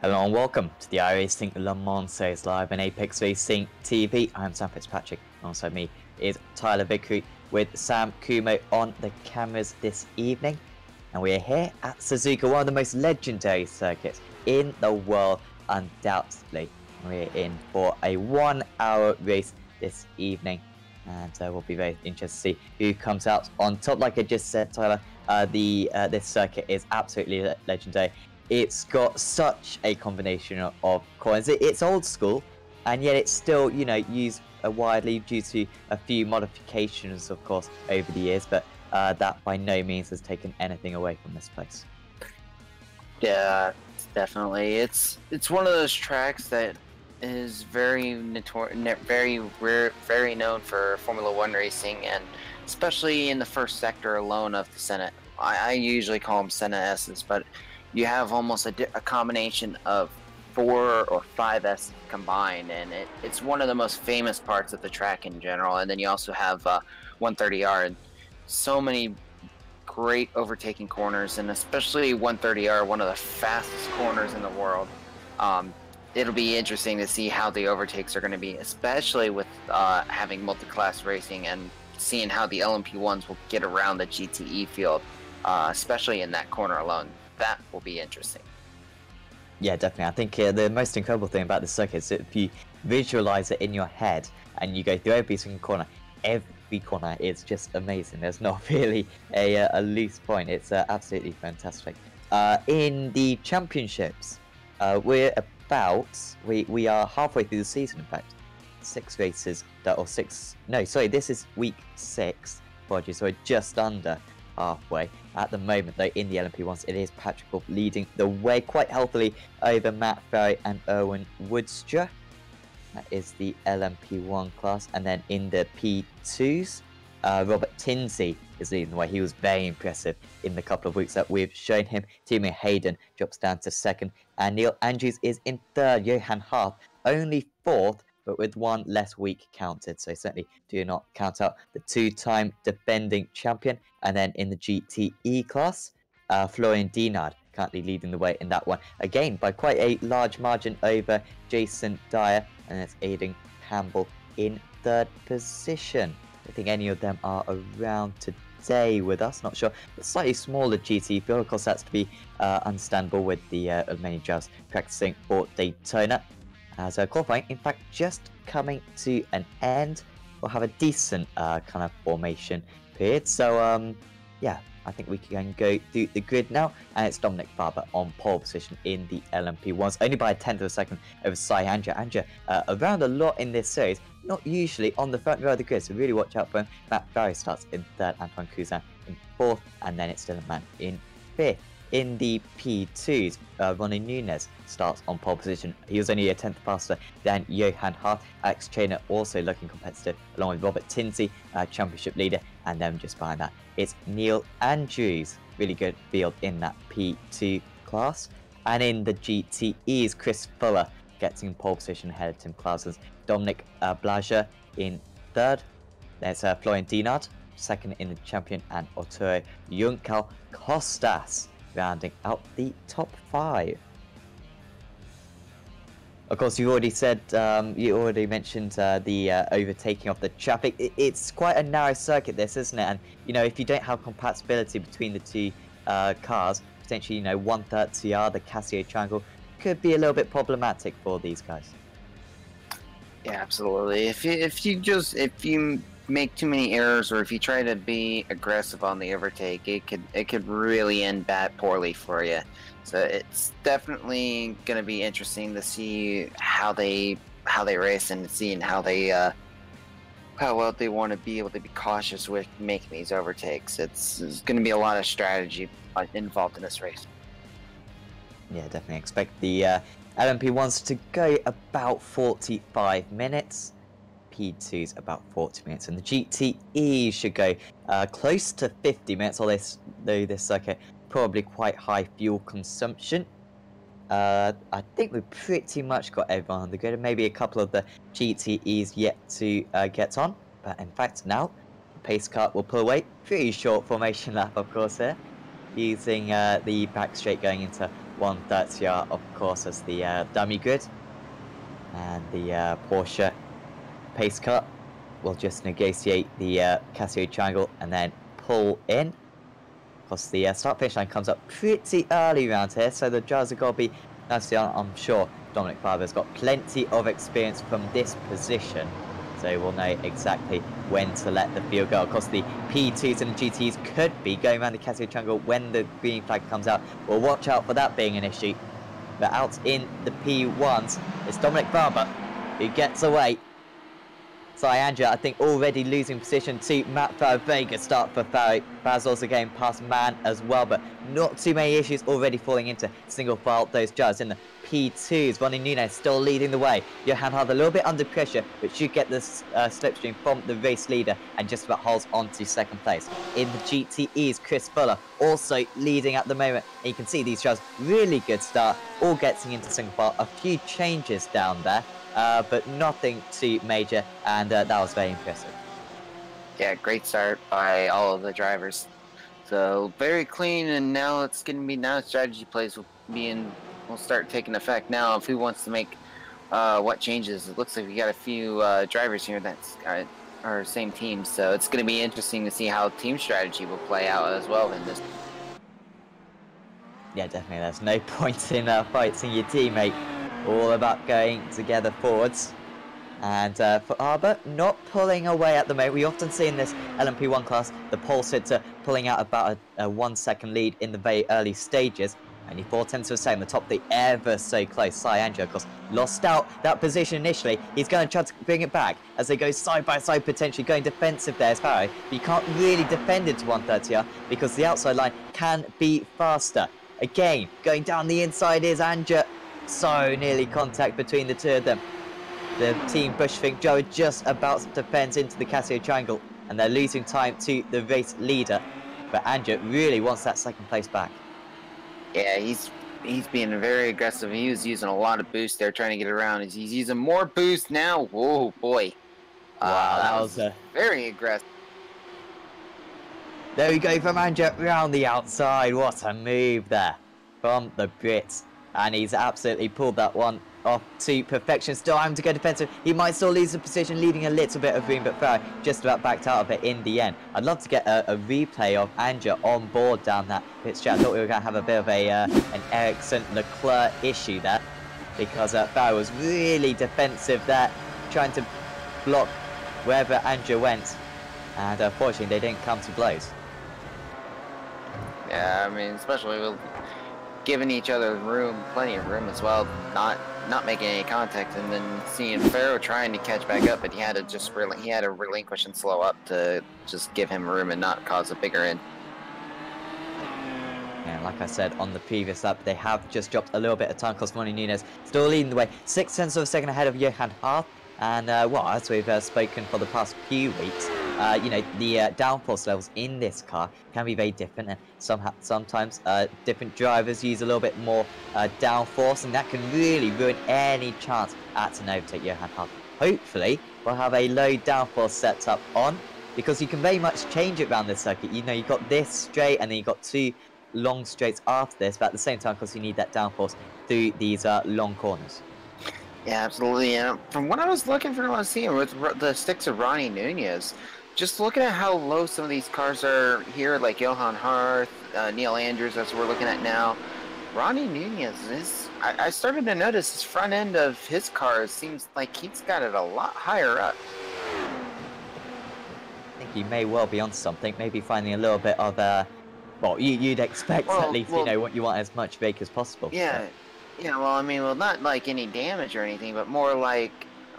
Hello and welcome to the iRacing Le Mans Series live on Apex Racing TV. I'm Sam Fitzpatrick. Alongside me is Tyler Vickery with Sam Kumo on the cameras this evening. And we are here at Suzuka, one of the most legendary circuits in the world, undoubtedly. We're in for a 1 hour race this evening. And we'll be very interested to see who comes out on top. Like I just said, Tyler, this circuit is absolutely legendary. It's got such a combination of corners. It's old school, and yet it's still, used widely due to a few modifications, of course, over the years. But that by no means has taken anything away from this place. Yeah, definitely. It's one of those tracks that is very very known for Formula One racing, and especially in the first sector alone of the Senate. I usually call them Senate S's, but you have almost a combination of 4 or 5 S combined, and it's one of the most famous parts of the track in general. And then you also have 130R, and so many great overtaking corners, and especially 130R, one of the fastest corners in the world. It'll be interesting to see how the overtakes are going to be, especially with having multi-class racing and seeing how the LMP1s will get around the GTE field, especially in that corner alone. That will be interesting. Yeah, definitely. I think the most incredible thing about this circuit is if you visualize it in your head and you go through every single corner is just amazing. There's not really a loose point. It's absolutely fantastic. In the championships, we are halfway through the season. In fact, 6 races this is week 6. Apologies, so we're just under halfway at the moment. Though in the LMP1s, it is Patrick Wolff leading the way quite healthily over Matt Ferry and Erwin Woodstra. That is the LMP1 class. And then in the P2s, Robert Tinsey is leading the way. He was very impressive in the couple of weeks that we've shown him. Timo Hayden drops down to 2nd, and Neil Andrews is in 3rd. Johan Hart only 4th, but with 1 less week counted. So certainly do not count out the 2-time defending champion. And then in the GTE class, Florian Dienard currently leading the way in that one. Again, by quite a large margin over Jason Dyer. And that's Aidan Campbell in 3rd position. I think any of them are around today with us. Not sure. The slightly smaller GTE field. Of course, that's to be understandable with the many drivers practicing for Daytona. As qualifying, in fact, just coming to an end. We'll have a decent kind of formation period. So, yeah, I think we can go through the grid now. And it's Dominic Farber on pole position in the LMP1s. Only by a 1/10 of a second over Sai Anja. Anja around a lot in this series. Not usually on the front row of the grid, so really watch out for him. Matt Barry starts in 3rd, Antoine Cousin in 4th, and then it's Dylan Mann in 5th. In the P2s, Ronnie Nunez starts on pole position. He was only a 10th faster than Johan Hart. Alex Chainer also looking competitive, along with Robert Tinsey, championship leader. And then just behind that, it's Neil Andrews. Really good field in that P2 class. And in the GTEs, Chris Fuller gets in pole position ahead of Tim Clausen's. Dominic Blager in 3rd. There's Florian Dienard, 2nd in the champion, and Arturo Juncal Costas rounding out the top 5. Of course, you already said, you already mentioned the overtaking of the traffic. It's quite a narrow circuit, this, isn't it? And, if you don't have compatibility between the two cars, potentially, 1/3 CR, the Casio triangle, could be a little bit problematic for these guys. Yeah, absolutely. If you make too many errors, or if you try to be aggressive on the overtake, it could really end bad poorly for you. So it's definitely going to be interesting to see how they race, and seeing how well they want to be able to be cautious with making these overtakes. There's going to be a lot of strategy involved in this race. Yeah, definitely expect the LMP1s to go about 45 minutes. P2s about 40 minutes, and the GTE should go close to 50 minutes, although this circuit probably quite high fuel consumption. I think we've pretty much got everyone on the grid, and maybe a couple of the GTEs yet to get on. But in fact, now the pace car will pull away. Pretty short formation lap, of course, here, using the back straight going into 130R, of course, as the dummy grid. And the Porsche pace car will just negotiate the Casio triangle and then pull in. Because the start finish line comes up pretty early around here, so the drivers have got to be nicely on. I'm sure Dominic Farber's got plenty of experience from this position, so we'll know exactly when to let the field go. Of course, the P2s and the GTs could be going around the Casio triangle when the green flag comes out. We'll watch out for that being an issue. But out in the P1s, it's Dominic Farber who gets away. Andrea, I think, already losing position to Matt Farrow. Very good start for Farrow. Farrow's also getting past Man as well, but not too many issues already falling into single file those drivers. In the P2s, Ronnie Nunez still leading the way. Johan Hart a little bit under pressure, but should get this slipstream from the race leader and just about holds on to second place. In the GTEs, Chris Fuller also leading at the moment. And you can see these drivers, really good start, all getting into single file. A few changes down there. But nothing too major, and that was very impressive. Yeah, great start by all of the drivers. So very clean, and now it's going to be strategy plays will start taking effect now. If who wants to make what changes, it looks like we got a few drivers here that's our same team, so it's going to be interesting to see how team strategy will play out as well in this. Yeah, definitely. There's no point in fighting your teammate. All about going together forwards. And for Arbor, not pulling away at the moment. We often see in this LMP1 class the pole sitter pulling out about a 1 second lead in the very early stages. Only 4/10 of a second, the top the ever so close. Andrea, of course, lost out that position initially. He's going to try to bring it back as they go side by side, potentially going defensive there as Farrow. But you can't really defend into 130R because the outside line can be faster. Again, going down the inside is Andrea. So nearly contact between the two of them. The team Bushfink Joe just about defends into the Casio triangle, and they're losing time to the race leader. But Andrea really wants that second place back. Yeah, he's being very aggressive. He was using a lot of boost there trying to get around. He's using more boost now. Whoa, boy. Wow, that was very aggressive. There we go from Andrea round the outside. What a move there from the Brits. And he's absolutely pulled that one off to perfection. Still having to go defensive. He might still lose the position, leaving a little bit of room, but Farrow just about backed out of it in the end. I'd love to get a replay of Andrea on board down that pitch chat. I thought we were going to have a bit of an Ericsson-Leclerc issue there, because Farrow was really defensive there, trying to block wherever Andrea went. And unfortunately, they didn't come to blows. Yeah, I mean, especially with giving each other room, plenty of room as well, not making any contact, and then seeing Farrow trying to catch back up, but he had to relinquish and slow up to just give him room and not cause a bigger end. Yeah, like I said on the previous lap, they have just dropped a little bit of time because Ronnie Nunez still leading the way, 0.6 of a second ahead of Johan Hart. And well, as we've spoken for the past few weeks, you know, the downforce levels in this car can be very different, and sometimes different drivers use a little bit more downforce, and that can really ruin any chance at an overtake Johan Hart. Hopefully, we'll have a low downforce setup on, because you can very much change it around this circuit. You know, you've got this straight, and then you've got two long straights after this, but at the same time, because you need that downforce through these long corners. Yeah, absolutely. And from what I was looking for, I was seeing with the sticks of Ronnie Nunez, just looking at how low some of these cars are here, like Johan Hart, Neil Andrews, as we're looking at now. Ronnie Nunez is, I started to notice his front end of his car seems like he's got it a lot higher up. I think he may well be on something, maybe finding a little bit of, well, you'd expect at least, you know, what you want as much rake as possible. Yeah. So. Yeah, well, I mean, not like any damage or anything, but more like,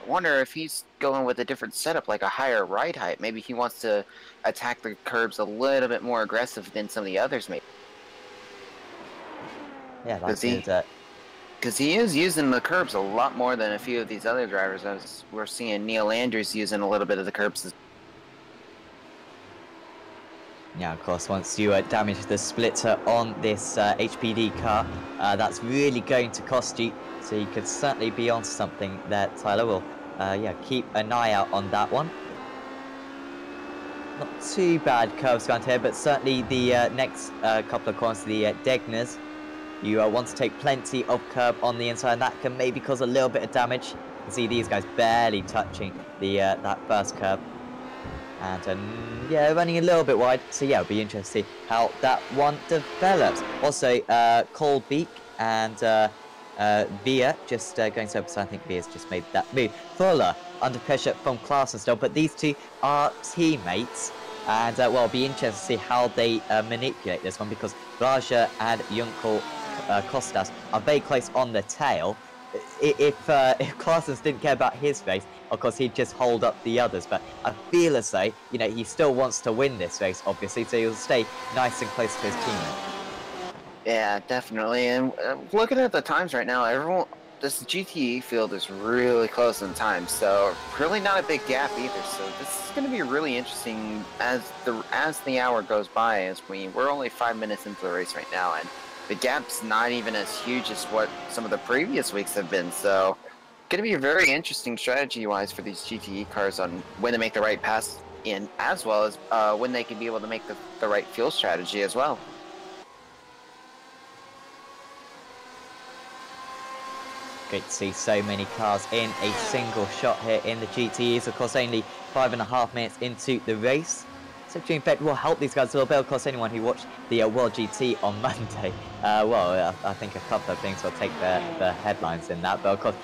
I wonder if he's going with a different setup, like a higher ride height. Maybe he wants to attack the curbs a little bit more aggressive than some of the others, maybe. Yeah, that's good. Because he is using the curbs a lot more than a few of these other drivers. As we're seeing Neil Andrews using a little bit of the curbs. Yeah, of course, once you damage the splitter on this HPD car, that's really going to cost you. So you could certainly be on something there, Tyler. Will yeah, keep an eye out on that one. Not too bad curves around here, but certainly the next couple of corners, the Degners, You want to take plenty of curb on the inside, and that can maybe cause a little bit of damage. You can see these guys barely touching the that first curb. And yeah, running a little bit wide. So yeah, it'll be interesting to see how that one develops. Also, Colbeek and Via just going so I think Via's just made that move. Fuller under pressure from Klaassen still, but these two are teammates. And well, it'll be interesting to see how they manipulate this one, because Blaja and Junkel Kostas are very close on the tail. If Klaassen didn't care about his race, of course he'd just hold up the others. But I feel as though, you know, he still wants to win this race, obviously, so he'll stay nice and close to his teammate. Yeah, definitely. And looking at the times right now, this GTE field is really close in time, so really not a big gap either. So this is going to be really interesting as the hour goes by. As we're only 5 minutes into the race right now, and the gap's not even as huge as what some of the previous weeks have been. So going to be very interesting strategy-wise for these GTE cars on when to make the right pass in, as well as when they can be able to make the right fuel strategy as well. Great to see so many cars in a single shot here in the GTEs. Of course, only 5.5 minutes into the race. So Dream Effect will help these guys a little bit. Of course, anyone who watched the World GT on Monday, well, I think a couple of things will take the headlines in that. But of course,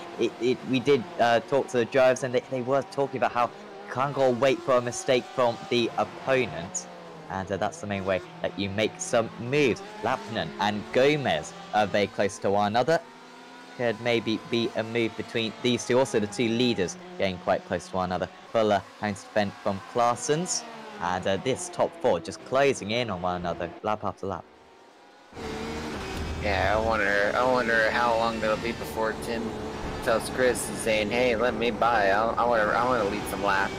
we did talk to the drivers, and they were talking about how you can't go wait for a mistake from the opponent. And that's the main way that you make some moves. Lapinen and Gomez are very close to one another. Could maybe be a move between these two. Also, the two leaders getting quite close to one another. Fuller having to defend from Klaassen's. And this top four just closing in on one another, lap after lap. Yeah, I wonder how long it'll be before Tim tells Chris and saying, "Hey, let me by. I want to lead some lap."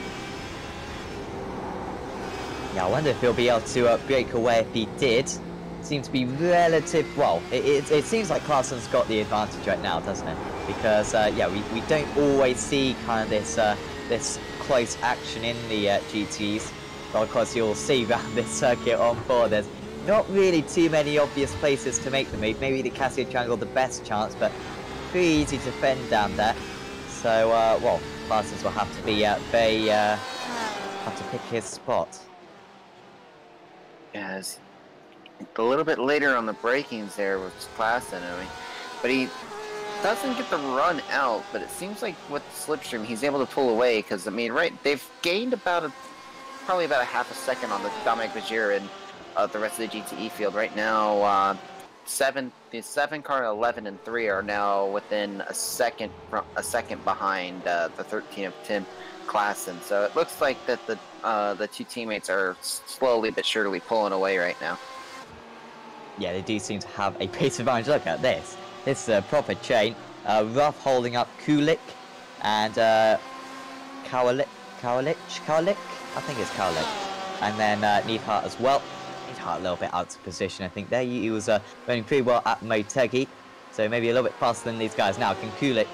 Yeah, I wonder if he'll be able to break away if he did. Seems to be relative. Well, it seems like Klaassen's got the advantage right now, doesn't it? Because yeah, we don't always see kind of this close action in the GTs. But of course, you'll see around this circuit on board, there's not really too many obvious places to make the move. Maybe the Casio Triangle the best chance, but pretty easy to defend down there. So well, Klaassen's will have to be have to pick his spot. Yes. A little bit later on the brakings there with Klaassen, but he doesn't get the run out. But it seems like with the slipstream, he's able to pull away because they've gained probably about a half a second on the Dominic Bajir and the rest of the GTE field right now. The 7 car, 11 and 3 are now within a second behind the 13 of Tim Klaassen. So it looks like that the two teammates are slowly but surely pulling away right now. Yeah, they do seem to have a pace advantage. Look at this. This is a proper chain. Ruff holding up Kulik and Kowalik. I think it's Kowalik. And then Neidhart as well. Neidhart a little bit out of position, I think there. He was running pretty well at Motegi. So maybe a little bit faster than these guys now. Can Kulik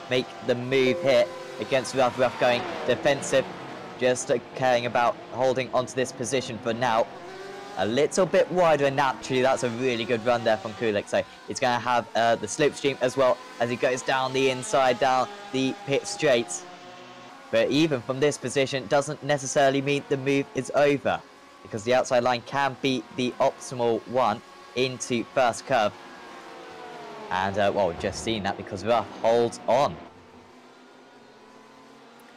make the move here against Ruff? Ruff going defensive. Just caring about holding onto this position for now. A little bit wider, and naturally that's a really good run there from Kulik. So it's going to have the slipstream as well as he goes down the inside, down the pit straight. But even from this position doesn't necessarily mean the move is over, because the outside line can be the optimal one into first curve. And well, we've just seen that because Ruff holds on.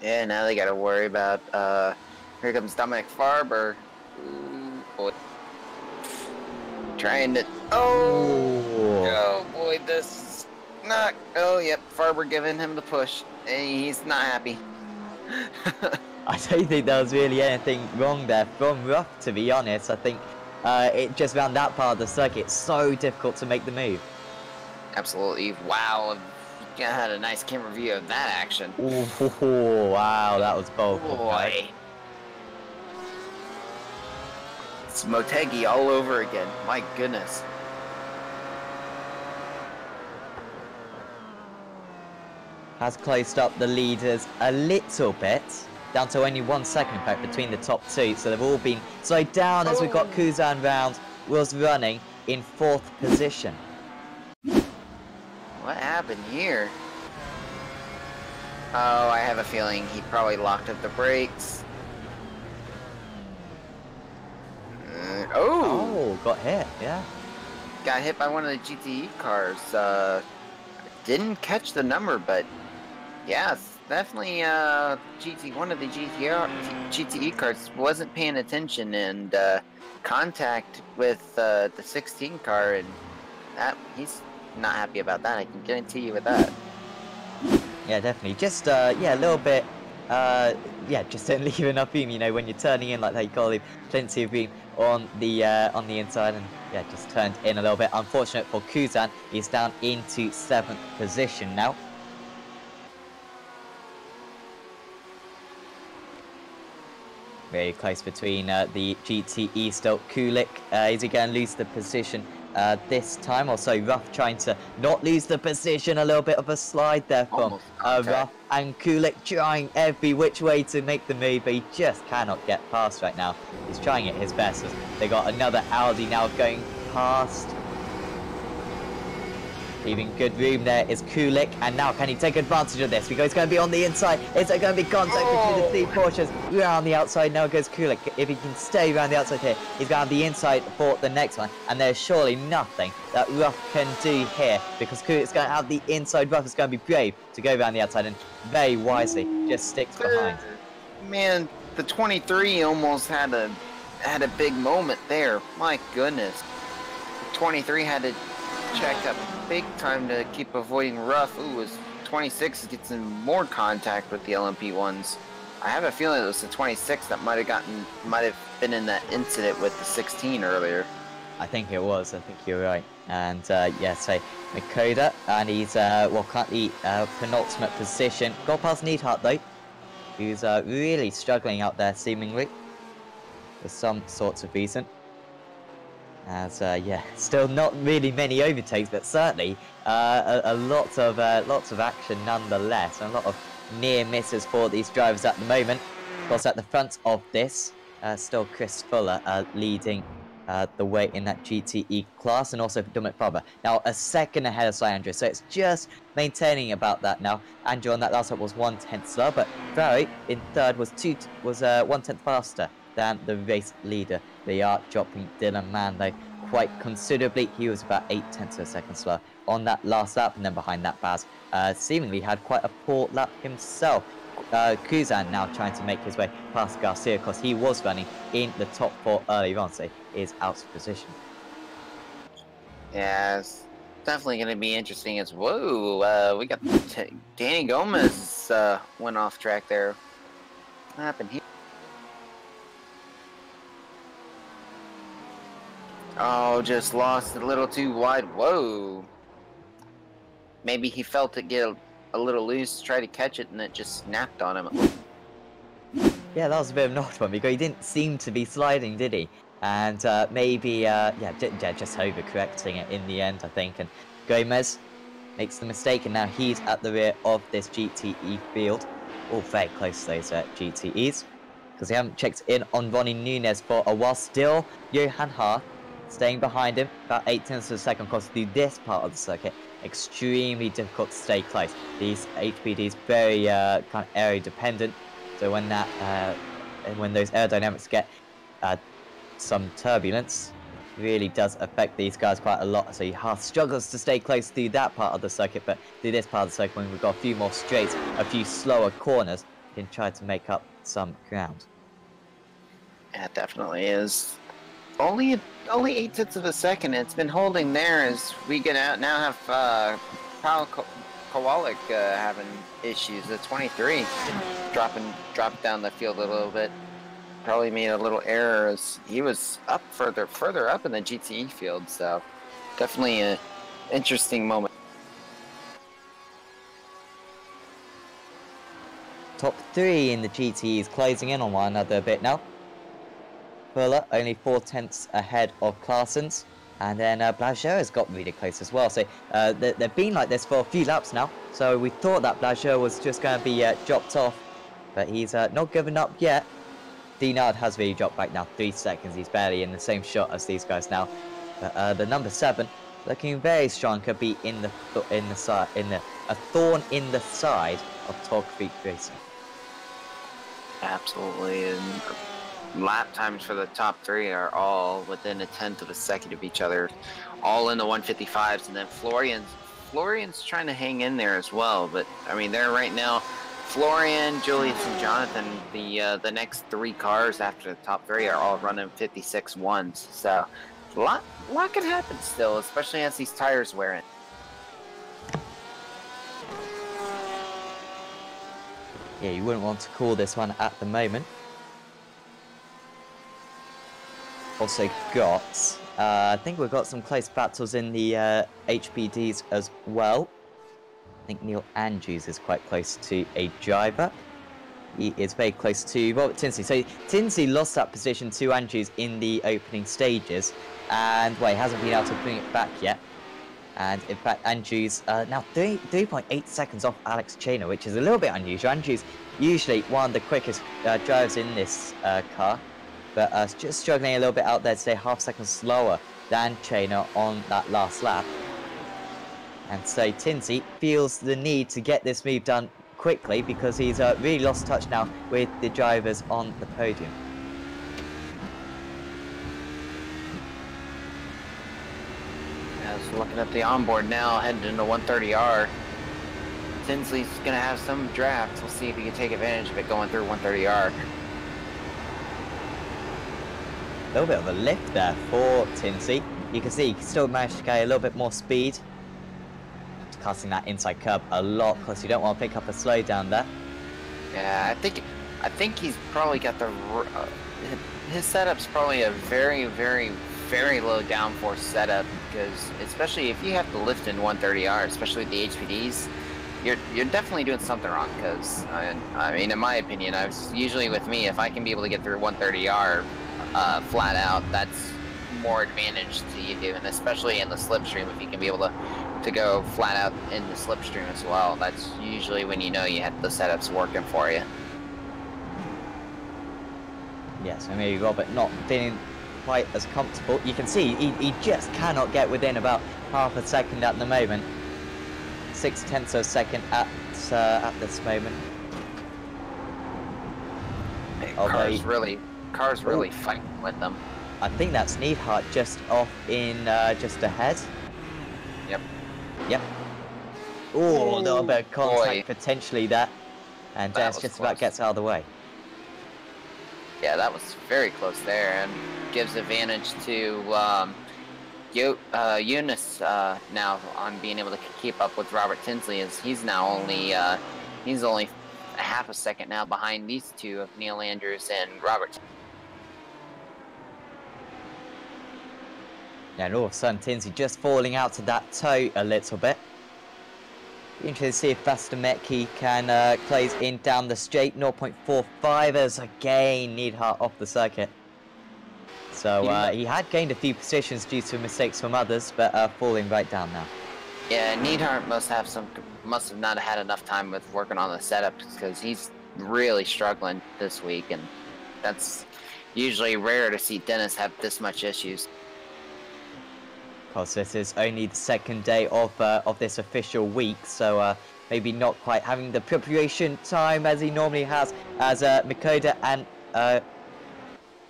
Yeah, now they got to worry about here comes Dominic Farber. Boy. Trying to... Oh boy, this... Not... Oh, yep, Farber giving him the push. And he's not happy. I don't think there was really anything wrong there from Ruff, to be honest. I think it just around that part of the circuit, it's so difficult to make the move. Absolutely. Wow. You had a nice camera view of that action. Oh, wow, that was bold. Boy. It's Motegi all over again. My goodness. Has closed up the leaders a little bit. Down to only 1 second, in fact, between the top two. So they've all been slowed down as we've got Kuzan round. Was running in 4th position. What happened here? Oh, I have a feeling he probably locked up the brakes. Oh, got hit, yeah. Got hit by one of the GTE cars. Didn't catch the number, but yeah, it's definitely one of the GTE cars wasn't paying attention and contact with the 16 car, and that he's not happy about that. I can guarantee you with that. Yeah, definitely. Just yeah, a little bit. Yeah, just don't leave enough beam. You know, when you're turning in like that, you gotta leave plenty of beam on the inside, and yeah, just turned in a little bit. Unfortunate for Kuzan, he's down into 7th position now. Very close between the GTE still. Kulik, is he going to lose the position this time? Also, Ruff trying to not lose the position. A little bit of a slide there from Ruff. And Kulik trying every which way to make the move, but he just cannot get past right now. He's trying it his best. They got another Audi now going past. Leaving good room there is Kulik, and now can he take advantage of this? Because he's going to be on the inside. Is there going to be contact between the three Porsches? Around the outside, now goes Kulik. If he can stay around the outside here, he's going to the inside for the next one. And there's surely nothing that Ruff can do here, because Kulik's going to have the inside. Ruff is going to be brave to go around the outside, and very wisely just sticks behind. Man, the 23 almost had a big moment there. My goodness. The 23 had to check up big time to keep avoiding Ruff. Ooh, as 26 gets in more contact with the LMP ones. I have a feeling it was the 26 that might have been in that incident with the 16 earlier. I think it was. I think you're right. And yeah, so Mikoda, and he's well, currently penultimate position. Got past Neidhart though, who's really struggling out there seemingly for some sorts of reason. As yeah, still not really many overtakes, but certainly a lot of action nonetheless, and a lot of near misses for these drivers at the moment. Of course, at the front of this, still Chris Fuller leading the way in that GTE class, and also Dominic Farber. Now a second ahead of Andrew, so it's just maintaining about that now. Andrew on that last lap was 1/10 slower, but Barry in third was 1/10 faster than the race leader. They are dropping Dylan Mann though quite considerably. He was about 0.8 of a second slower on that last lap, and then behind that Baz seemingly had quite a poor lap himself. Kuzan now trying to make his way past Garcia, because he was running in the top 4 early on, so he is out of position. Yeah, it's definitely going to be interesting as whoa. We got Danny Gomez went off track there. What happened here? Oh, just lost a little too wide. Whoa. Maybe he felt it get a little loose, tried to catch it, and it just snapped on him. Yeah, that was a bit of an odd one, because he didn't seem to be sliding, did he? And maybe, yeah, just overcorrecting it in the end, I think. And Gomez makes the mistake, and now he's at the rear of this GTE field. All very close to those GTEs, because they haven't checked in on Ronnie Nunez for a while. Still, Johan Haar staying behind him, about 0.8 of a second, because through this part of the circuit, extremely difficult to stay close. These HPDs very kind of aero dependent, so when that when those aerodynamics get some turbulence, it really does affect these guys quite a lot. So Haas struggles to stay close through that part of the circuit, but through this part of the circuit, when we've got a few more straights, a few slower corners, we can try to make up some ground. Yeah, it definitely is. Only 0.8 of a second. It's been holding there as we get out now. Have Paul Kowalik having issues. The 23 dropped down the field a little bit. Probably made a little error as he was up further up in the GTE field. So definitely an interesting moment. Top 3 in the GTEs closing in on one another a bit now. Fuller only 0.4 ahead of Claessens, and then Blager has got really close as well. So they've been like this for a few laps now. So we thought that Blager was just going to be dropped off, but he's not given up yet. Dinard has really dropped back now, 3 seconds. He's barely in the same shot as these guys now. But the number 7 looking very strong. Could be in the side, a thorn in the side of Torque Freak Racing. Absolutely, and lap times for the top three are all within a tenth of a second of each other, all in the 155s, and then Florian's trying to hang in there as well. But I mean, they're right now, Florian, Julius, and Jonathan. The next three cars after the top three are all running 56 ones. So a lot can happen still, especially as these tires wear it. Yeah, you wouldn't want to call this one at the moment. Also got, I think we've got some close battles in the HBDs as well. I think Neil Andrews is quite close to a driver. He is very close to Robert Tinsley. So Tinsley lost that position to Andrews in the opening stages, and well, he hasn't been able to bring it back yet. And in fact, Andrews now 3.8 seconds off Alex Chainer, which is a little bit unusual. Andrews usually one of the quickest drivers in this car, but just struggling a little bit out there today, half a second slower than Chainer on that last lap. And so Tinsley feels the need to get this move done quickly because he's really lost touch now with the drivers on the podium. Looking at the onboard now, heading into 130R. Tinsley's going to have some drafts. We'll see if he can take advantage of it going through 130R. A little bit of a lift there for Tinsley. You can see he still managed to get a little bit more speed. Cutting that inside curb a lot because you don't want to pick up a slowdown there. Yeah, I think he's probably got the... his setup's probably a very, very, very low downforce setup, because especially if you have to lift in 130R, especially with the HPDs, you're definitely doing something wrong. Because I mean, in my opinion, usually with me, if I can be able to get through 130R flat out, that's more advantage to you, and especially in the slipstream, if you can be able to go flat out in the slipstream as well, that's usually when you know you have the setups working for you. Yes, I mean, Robert not feeling quite as comfortable. You can see he just cannot get within about half a second at the moment. 0.6 of a second at this moment. Car's really fighting with them. I think that's Neidhart just off in just ahead. Yep. Yep. Oh, a little bit of contact boy. Potentially there, and Dennis just about gets out of the way. Yeah, that was very close there, and gives advantage to Eunice now on being able to keep up with Robert Tinsley, as he's now only a half a second now behind these two of Neil Andrews and Robert. Yeah, and all of a sudden Tinsley just falling out to that toe a little bit. Be interested to see if Vastamecki can close in down the straight. 0.45 as again Neidhart off the circuit. So he had gained a few positions due to mistakes from others, but falling right down now. Yeah, Neidhart must have not had enough time with working on the setup, because he's really struggling this week, and that's usually rare to see Dennis have this much issues. Because this is only the second day of this official week, so maybe not quite having the preparation time as he normally has, as Mikoda and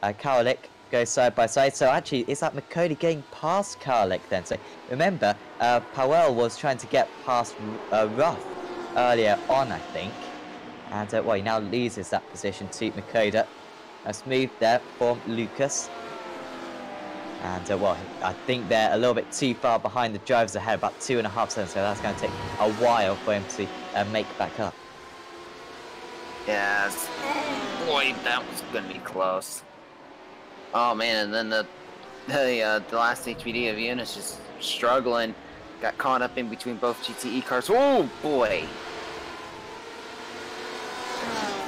Karalik go side by side. So actually, is that Mikoda getting past Karalik then? So remember, Powell was trying to get past Ruff earlier on, I think, and well, he now loses that position to Mikoda. A smooth there from Lucas. And well, I think they're a little bit too far behind the drivers ahead, about 2.5 seconds, so that's going to take a while for him to make back up. Yes. Boy, that was going to be close. Oh man, and then the last HPD of Eunice just struggling, got caught up in between both GTE cars. Oh boy.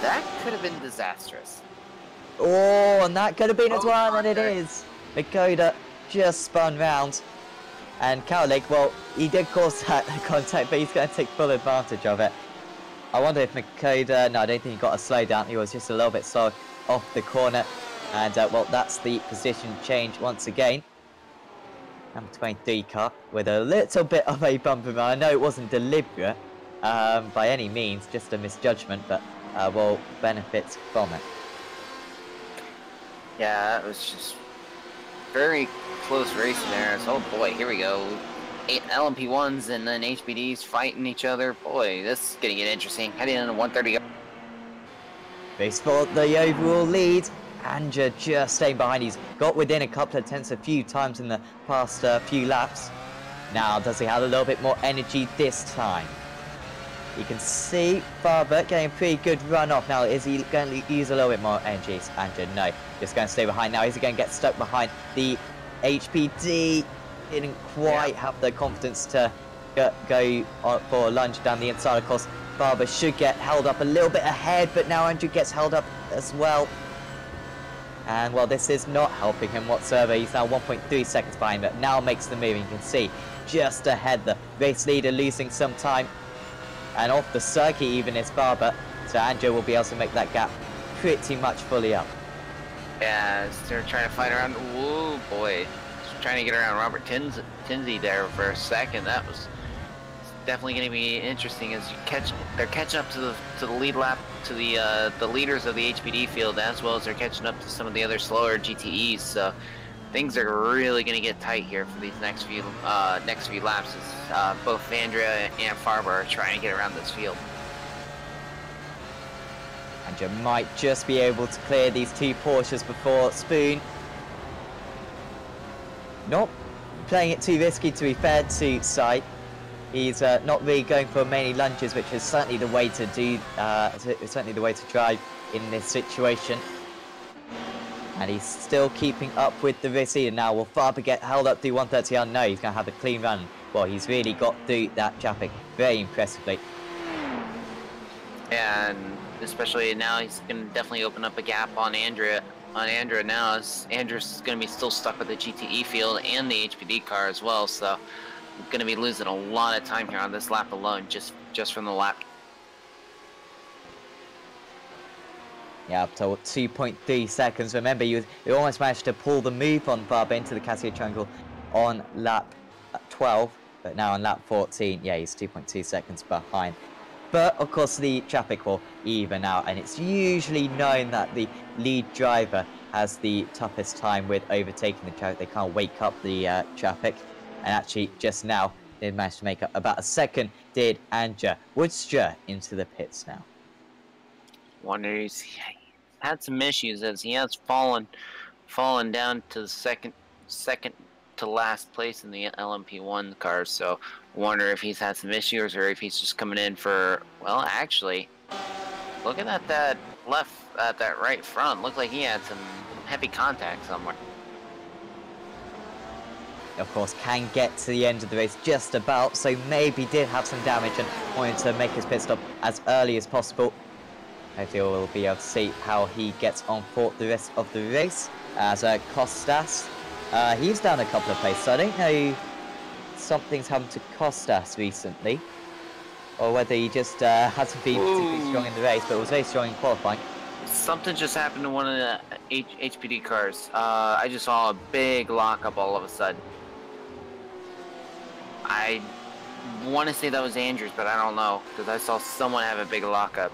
That could have been disastrous. Oh, and that could have been as well, and it is. Mikoda just spun round, and Karalik, well, he did cause that contact, but he's going to take full advantage of it. I wonder if Mikoda, no, I don't think he got a slowdown, he was just a little bit slow off the corner, and well, that's the position change once again. Number 23 car with a little bit of a bump in. I know it wasn't deliberate by any means, just a misjudgment, but will benefit from it. Yeah, it was just very close racing there. So, oh boy, here we go. 8 LMP1s and then HPDs fighting each other. Boy, this is going to get interesting. Heading into 130. Race for the overall lead. Anja just staying behind. He's got within a couple of tenths a few times in the past few laps. Now, does he have a little bit more energy this time? You can see Faber getting a pretty good run off. Now, is he going to use a little bit more energy? Anja, no. Just going to stay behind. Now, is he going to get stuck behind the HPD? Didn't quite have the confidence to go for a lunge down the inside. Of course, Faber should get held up a little bit ahead, but now Andrew gets held up as well. And, well, this is not helping him whatsoever. He's now 1.3 seconds behind, but now makes the move. You can see just ahead the race leader losing some time. And off the circuit even is Faber. So Andrew will be able to make that gap pretty much fully up. Yeah, they're trying to fight around. Whoa, boy. Trying to get around Robert Tinsey there for a second. That was definitely going to be interesting as they're catching up to the lead lap to the leaders of the HPD field, as well as they're catching up to some of the other slower GTEs. So things are really going to get tight here for these next few laps. As both Andrea and Farber are trying to get around this field. Andrea might just be able to clear these two Porsches before Spoon. Not playing it too risky, to be fair to Sai. He's not really going for many lunges, which is certainly the way to do. Certainly the way to drive in this situation. And he's still keeping up with the race leader now. Will Faber get held up through 130? No, he's going to have a clean run. Well, he's really got through that traffic very impressively. And especially now, he's going to definitely open up a gap on Andrea. Now, as Andrew's going to be still stuck with the GTE field and the HPD car as well, so going to be losing a lot of time here on this lap alone, just from the lap. Yeah, up to 2.3 seconds. Remember, you almost managed to pull the move on Faber into the Casio Triangle on lap 12, but now on lap 14, yeah, he's 2.2 seconds behind. But, of course, the traffic will even out, and it's usually known that the lead driver has the toughest time with overtaking the traffic. They can't wake up the traffic, and actually, just now, they managed to make up about a second, did Anja Woodstra into the pits now. Wonder he's had some issues as he has fallen down to the second to last place in the LMP1 cars, so wonder if he's had some issues or if he's just coming in for, well, actually, looking at that right front, looked like he had some heavy contact somewhere. Of course, can get to the end of the race just about, so maybe did have some damage and wanted to make his pit stop as early as possible. Hopefully we'll be able to see how he gets on for the rest of the race. As Costas, he's down a couple of places, so I don't know something's happened to Costas recently, or whether he just hasn't been particularly strong in the race, but was very strong in qualifying. Something just happened to one of the HPD cars. I just saw a big lockup all of a sudden. I want to say that was Andrews, but I don't know, because I saw someone have a big lockup.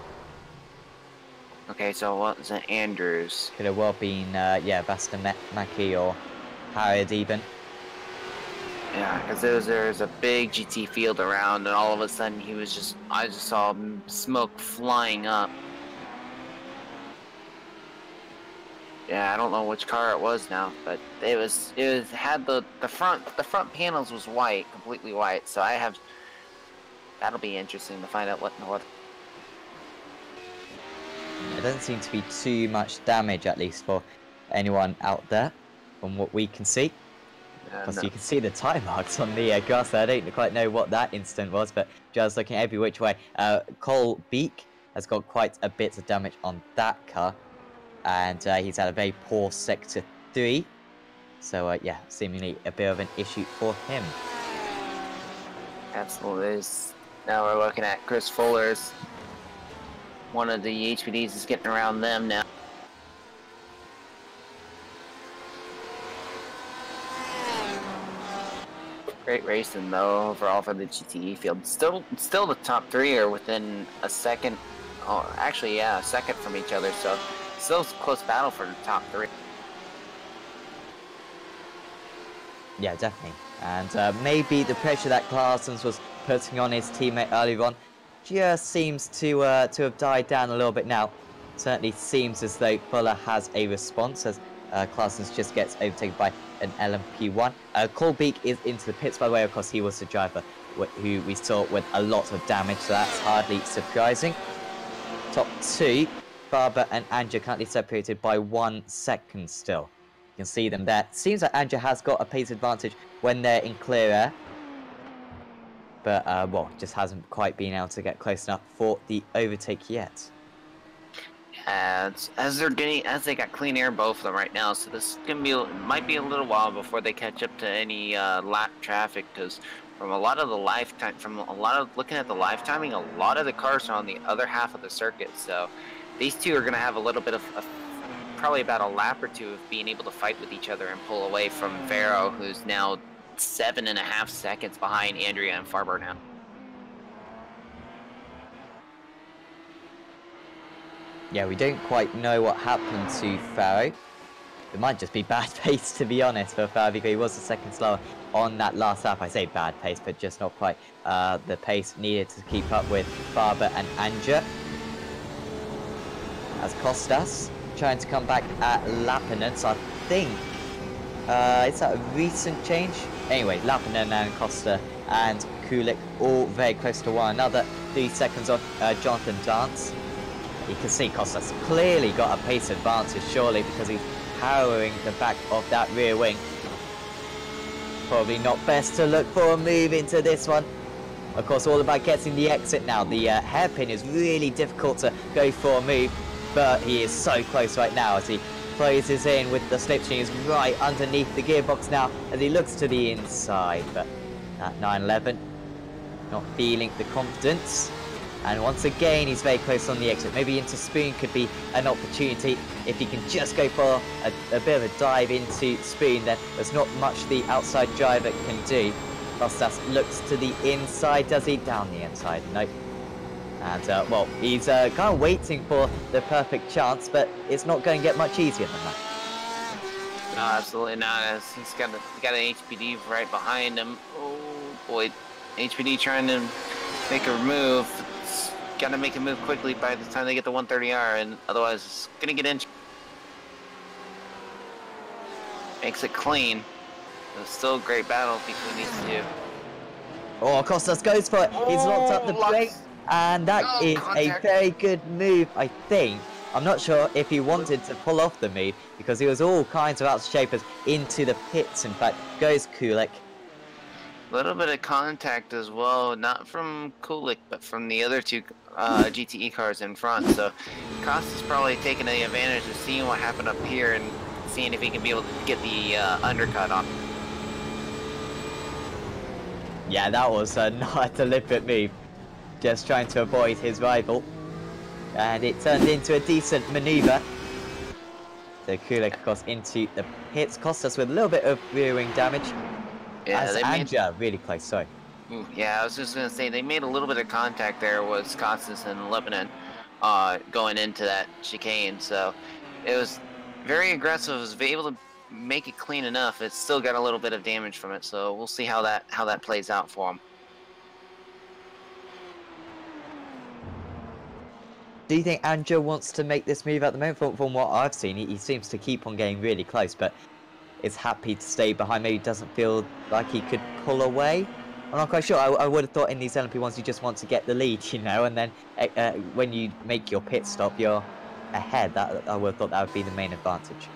Okay, so what was it? Andrews. Could have well been, yeah, Bastamaki or Harrod even. Yeah, because there's a big GT field around, and all of a sudden I just saw smoke flying up. Yeah, I don't know which car it was now, but it had the front panels was white, completely white. So that'll be interesting to find out what in the world. There doesn't seem to be too much damage, at least for anyone out there, from what we can see. Because you can see the tire marks on the grass there. I don't quite know what that incident was, but just looking every which way. Cole Beek has got quite a bit of damage on that car, and he's had a very poor Sector 3. So, yeah, seemingly a bit of an issue for him. Absolutely. Now we're looking at Chris Fuller's. One of the HPDs is getting around them now. Great racing though overall for the GTE field. Still the top three are within a second. Oh, actually, yeah, a second from each other. So still a close battle for the top three. Yeah, definitely. And maybe the pressure that Clarson's was putting on his teammate earlier on just seems to have died down a little bit now. Certainly seems as though Fuller has a response as Clarson's just gets overtaken by an LMP1. Colbeek is into the pits, by the way. Of course, he was the driver who we saw with a lot of damage, so that's hardly surprising. Top two, Barber and Anja currently separated by 1 second still. You can see them there. Seems like Anja has got a pace advantage when they're in clear air. But, well, just hasn't quite been able to get close enough for the overtake yet. As they got clean air, both of them right now. So this is might be a little while before they catch up to any lap traffic, because from a lot of looking at the live timing, a lot of the cars are on the other half of the circuit. So these two are going to have a little bit of probably about a lap or two of being able to fight with each other and pull away from Vero, who's now 7.5 seconds behind Andrea and Farber now. Yeah, we don't quite know what happened to Farrow. It might just be bad pace, to be honest, for Farrow, because he was a second slower on that last lap. I say bad pace, but just not quite the pace needed to keep up with Farber and Anja. As Kostas trying to come back at Lappinen, so I think, is that a recent change? Anyway, Lappinen and Costa and Kulik all very close to one another. 3 seconds on Jonathan Dance. You can see Costas clearly got a pace advantage, surely, because he's powering the back of that rear wing. Probably not best to look for a move into this one. Of course, all about getting the exit now. The hairpin is really difficult to go for a move, but he is so close right now as he closes in with the slipstream. Is right underneath the gearbox now as he looks to the inside, but at 911, not feeling the confidence. And once again, he's very close on the exit. Maybe into Spoon could be an opportunity. If he can just go for a bit of a dive into Spoon, then there's not much the outside driver can do. Kostas looks to the inside. Does he? Down the inside. Nope. And, well, he's kind of waiting for the perfect chance, but it's not going to get much easier than that. No, absolutely not. As he's got an HPD right behind him. Oh, boy. HPD trying to make a move. Got to make a move quickly by the time they get the 130R, and otherwise it's going to get in. Makes it clean. There's still a great battle between these two. Oh, Kostas goes for it. He's locked up the brake, and that is a very good move, I think. I'm not sure if he wanted to pull off the move, because he was all kinds of out-shapers into the pits. In fact, goes Kulik. A little bit of contact as well, not from Kulik, but from the other two GTE cars in front. So Kostas probably taking the advantage of seeing what happened up here and seeing if he can be able to get the undercut on. Yeah, that was not a deliberate move. Just trying to avoid his rival. And it turned into a decent maneuver. So Kulik, of course, into the pits. Kostas with a little bit of rear wing damage. Yeah, as Anja really close, sorry. Yeah, I was just going to say, they made a little bit of contact there with Kostas and Lebanon going into that chicane. So it was very aggressive. It was able to make it clean enough. It's still got a little bit of damage from it. So we'll see how that plays out for him. Do you think Anja wants to make this move at the moment? From what I've seen, he seems to keep on getting really close, but is happy to stay behind. Maybe doesn't feel like he could pull away. I'm not quite sure. I would have thought in these LMP1s you just want to get the lead, you know, and then when you make your pit stop, you're ahead. I would have thought that would be the main advantage.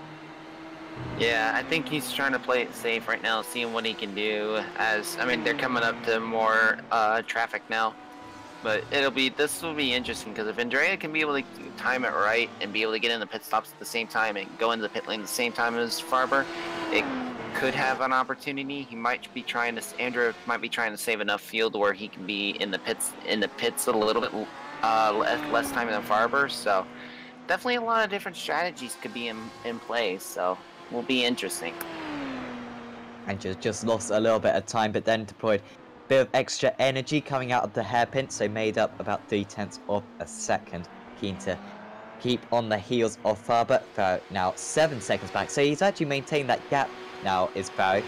Yeah, I think he's trying to play it safe right now, seeing what he can do. As I mean, they're coming up to more traffic now, but this will be interesting because if Andrea can be able to time it right and be able to get in the pit stops at the same time and go into the pit lane at the same time as Farber, it could have an opportunity. Andrea might be trying to save enough fuel to where he can be in the pits a little bit less time than Farber. So definitely a lot of different strategies could be in play. So will be interesting. and just lost a little bit of time, but then deployed a bit of extra energy coming out of the hairpin, so made up about 0.3 of a second. Keen to keep on the heels of Faber. Farrow now 7 seconds back, so he's actually maintained that gap now, is Farrow,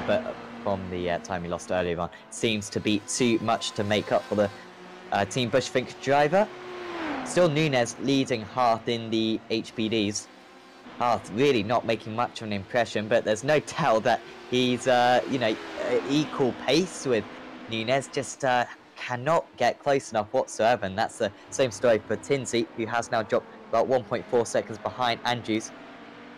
but from the time he lost earlier on, seems to be too much to make up for the Team Bushfink driver. Still Nunez leading Hearth in the HBDs. Hearth really not making much of an impression, but there's no doubt that he's, you know, equal pace with Nunez, just cannot get close enough whatsoever, and that's the same story for Tinsey, who has now dropped about 1.4 seconds behind Andrews.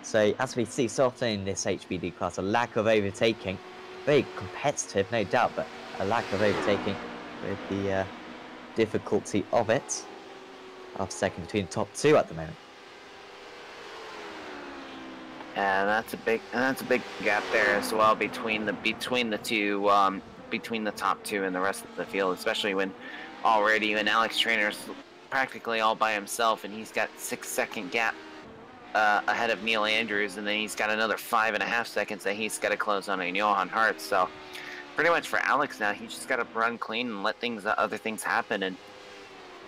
So as we see so often in this HBD class, a lack of overtaking, very competitive, no doubt, but a lack of overtaking with the difficulty of it. Half second between the top two at the moment. And that's a big gap there as well between the two between the top two and the rest of the field, especially when Alex Trainer's practically all by himself, and he's got 6-second gap ahead of Neil Andrews, and then he's got another 5.5 seconds that he's got to close on Johan Hart. So pretty much for Alex now, he's just got to run clean and let other things happen, and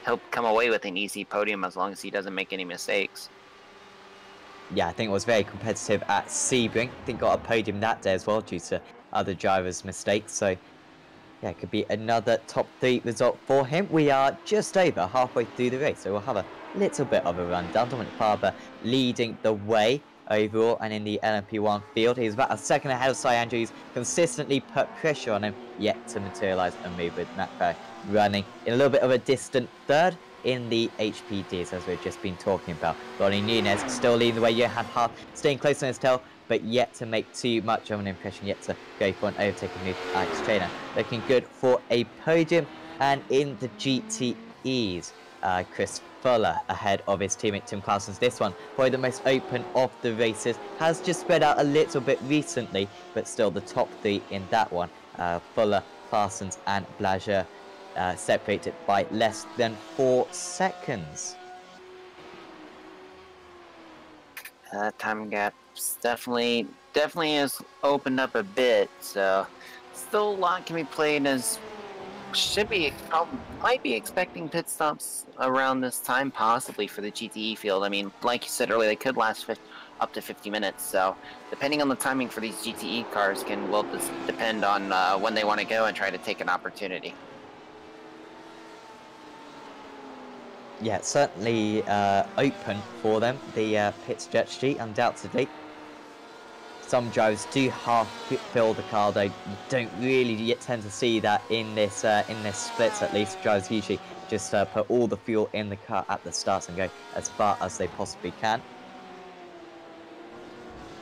he'll come away with an easy podium as long as he doesn't make any mistakes. Yeah, I think it was very competitive at Sebring. I think got a podium that day as well due to other drivers' mistakes. So, yeah, it could be another top 3 result for him. We are just over halfway through the race, so we'll have a little bit of a rundown. Dominic Faber leading the way overall, and in the LMP1 field, he's about a second ahead of Cy Andrews. Consistently put pressure on him, yet to materialise a move with Matt Farrow running in a little bit of a distant third in the HPDs, as we've just been talking about. Ronnie Nunez still leading the way. Johan Hart staying close on his tail, but yet to make too much of an impression, yet to go for an overtaking move. Alex Trainer looking good for a podium. And in the GTEs, Chris Fuller ahead of his teammate Tim Claussens. This one, probably the most open of the races, has just spread out a little bit recently, but still the top 3 in that one. Fuller, Claussens and Blager separated by less than 4 seconds. Time gap's definitely has opened up a bit, so still a lot can be played. As might be expecting pit stops around this time, possibly for the GTE field. I mean, like you said earlier, they could last up to 50 minutes, so depending on the timing for these GTE cars will depend on when they want to go and try to take an opportunity. Yeah, it's certainly open for them, the pit strategy, undoubtedly. Some drivers do half fill the car, though. You don't really yet tend to see that in this splits, at least. Drivers usually just put all the fuel in the car at the start and go as far as they possibly can.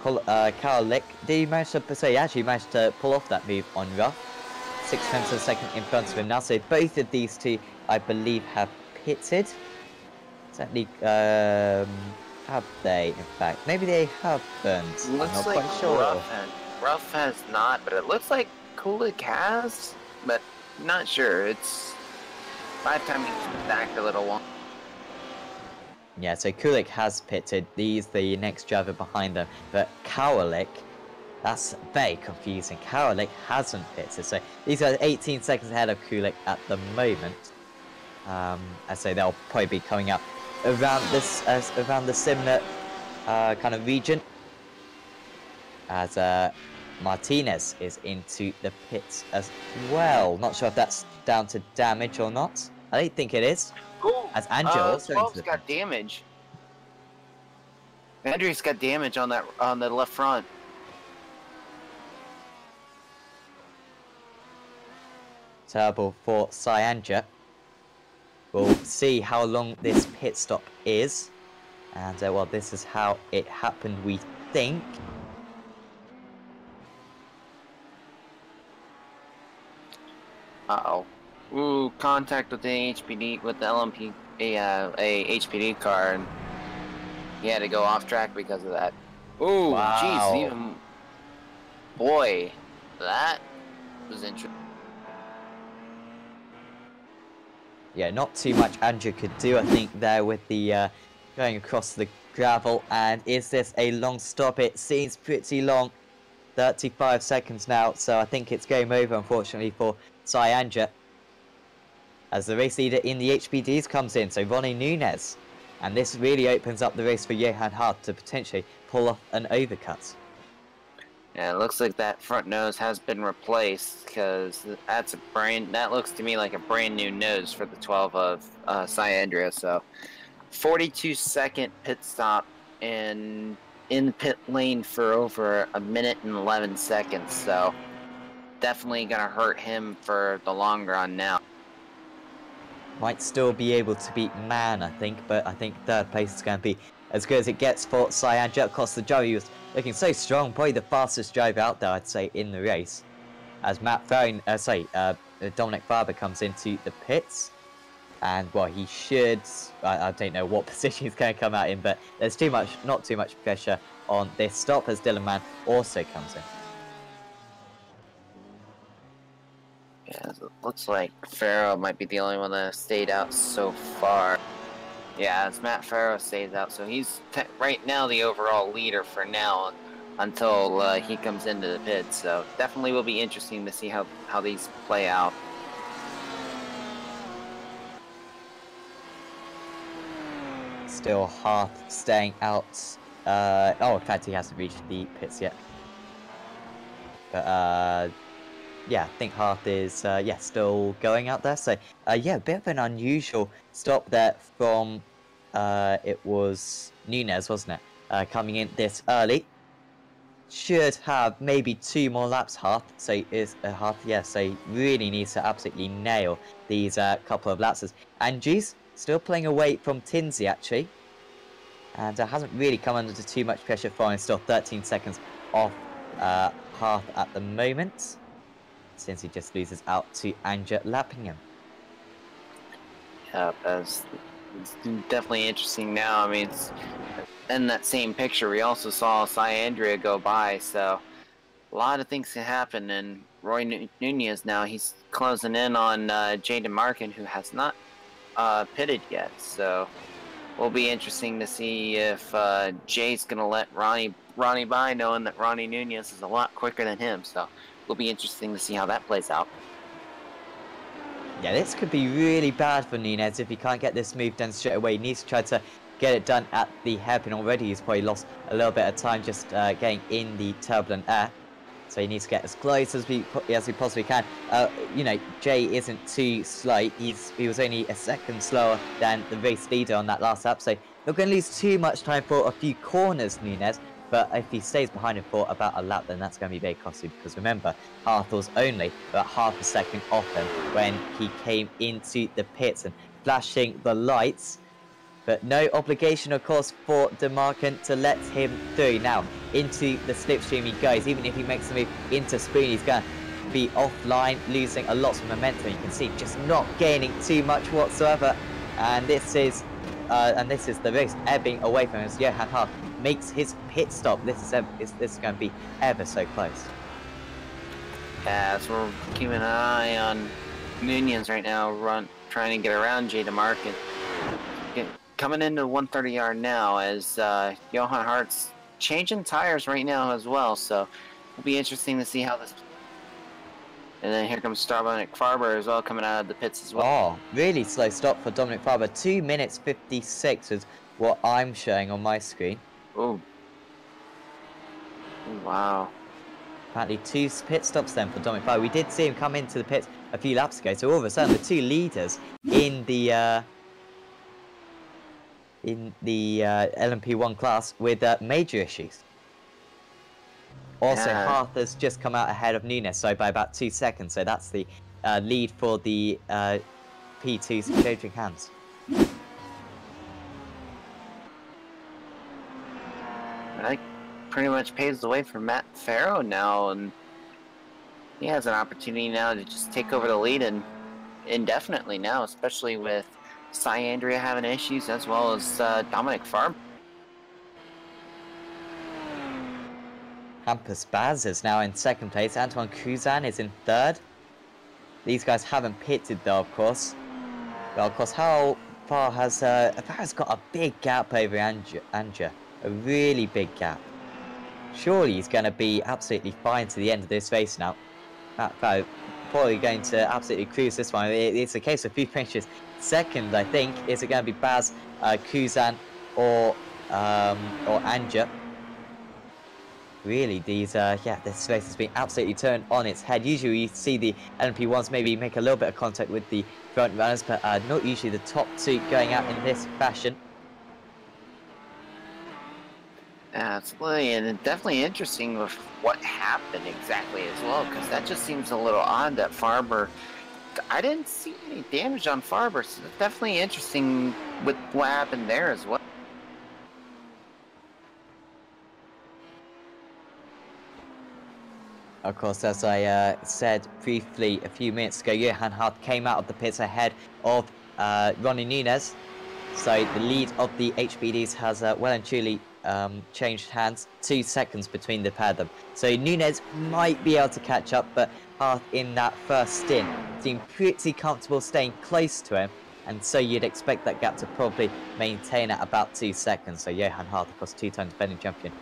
Carl Lick, did he manage to say he actually managed to pull off that move on rough? 6/10 of a second in front of him now, so both of these two, I believe, have pitted. Certainly, have they, in fact? Maybe they haven't. I'm not like quite sure. Ruff has not, but it looks like Kulik has, but not sure. It's by the time he's back a little while. Yeah, so Kulik has pitted. He's the next driver behind them, but Kowalik, that's very confusing. Kowalik hasn't pitted, so these are 18 seconds ahead of Kulik at the moment. I say they'll probably be coming out around this, around the similar kind of region, as Martinez is into the pits as well. Not sure if that's down to damage or not. I don't think it is. Ooh, as Andrew also into the got damage. Andrew's got damage on the left front. Terrible for Cyanja. We'll see how long this pit stop is. And, well, this is how it happened, we think. Uh-oh. Ooh, contact with the HPD, with the LMP, a HPD car, and he had to go off track because of that. Ooh, wow. Jeez, boy, that was interesting. Yeah, not too much Andrew could do, I think, there with the going across the gravel. And is this a long stop? It seems pretty long. 35 seconds now, so I think it's game over, unfortunately, for Cyanja. As the race leader in the HBDs comes in, so Ronnie Nunez. And this really opens up the race for Johan Hart to potentially pull off an overcut. Yeah, it looks like that front nose has been replaced, because that looks to me like a brand new nose for the 12 of Cyandria. So 42-second pit stop and in the pit lane for over a minute and 11 seconds. So definitely gonna hurt him for the long run now. Might still be able to beat Man, I think, but I think third place is going to be as good as it gets for Cyanja. Of course, the driver, he was looking so strong, probably the fastest driver out there, I'd say, in the race. As Dominic Farber comes into the pits. And, well, he should, I don't know what position he's going to come out in, but there's not too much pressure on this stop as Dylan Mann also comes in. Yeah, it looks like Farrow might be the only one that stayed out so far. Yeah, as Matt Farrow stays out, so he's right now the overall leader for now until he comes into the pit. So definitely will be interesting to see how these play out. Still Hearth staying out. In fact, he hasn't reached the pits yet. But yeah, I think Hearth is still going out there. So yeah, a bit of an unusual stop there from it was Nunez, wasn't it? Coming in this early. Should have maybe 2 more laps, Hearth. So so he really needs to absolutely nail these couple of laps. And G's still playing away from Tinsey actually. And hasn't really come under too much pressure for him. Still 13 seconds off Hearth at the moment. Since he just loses out to Anja Lappingham. Yeah, it's definitely interesting now. I mean, in that same picture, we also saw Cyandria go by, so a lot of things can happen. And Roy Nunez now, he's closing in on Jaden Markin, who has not pitted yet. So will be interesting to see if Jay's going to let Ronnie by, knowing that Ronnie Nunez is a lot quicker than him. So will be interesting to see how that plays out. Yeah, this could be really bad for Nunez if he can't get this move done straight away. He needs to try to get it done at the hairpin already. He's probably lost a little bit of time just getting in the turbulent air. So he needs to get as close as he possibly can. You know, Jay isn't too slow. He was only a second slower than the race leader on that last lap. So not going to lose too much time for a few corners, Nunez. But if he stays behind him for about a lap, then that's going to be very costly. Because remember, Hearth was only about half a second off him when he came into the pits and flashing the lights. But no obligation, of course, for DeMarcan to let him through. Now, into the slipstream he goes. Even if he makes the move into Spoon, he's going to be offline, losing a lot of momentum. You can see just not gaining too much whatsoever. And this is the race ebbing away from him as Johan Hart makes his pit stop. This is going to be ever so close. Yeah, so we're keeping an eye on Minions right now, trying to get around Jay DeMarcan. Coming into 130 yard now as Johan Hart's changing tires right now as well, so it'll be interesting to see how this. And then here comes Dominic Farber as well, coming out of the pits as well. Oh, really slow stop for Dominic Farber. 2 minutes 56 is what I'm showing on my screen. Oh. Wow. Apparently 2 pit stops then for Dominic Farber. We did see him come into the pits a few laps ago, so all of a sudden the 2 leaders in the LMP1 class with major issues. Also, Hearth has just come out ahead of Nunez, so by about 2 seconds. So that's the lead for the P2s changing hands. That pretty much paves the way for Matt Farrow now, and he has an opportunity now to just take over the lead and indefinitely now, especially with Cyandria having issues as well as Dominic Farber. Hampus Baz is now in 2nd place. Antoine Cruzan is in 3rd. These guys haven't pitted though, of course. Well, of course, how far has Farrow's got a big gap over Anja? A really big gap. surely he's going to be absolutely fine to the end of this race now. Matt Farrow probably going to absolutely cruise this one. It's a case of who finishes second, I think. Is it going to be Baz, Kuzan, or Anja? Really, this race has been absolutely turned on its head. Usually you see the LMP1s maybe make a little bit of contact with the front runners, but not usually the top two going out in this fashion. Absolutely, and it's definitely interesting with what happened exactly as well, because that just seems a little odd that Farber, I didn't see any damage on Farber, so it's definitely interesting with what happened there as well. Of course, as I said briefly a few minutes ago, Johan Hart came out of the pits ahead of Ronnie Nunez. So the lead of the HBDs has well and truly changed hands. 2 seconds between the pair of them. So Nunez might be able to catch up, but Hart in that first stint seemed pretty comfortable staying close to him. And so you'd expect that gap to probably maintain at about 2 seconds. So Johan Hart, of course, 2-time defending champion.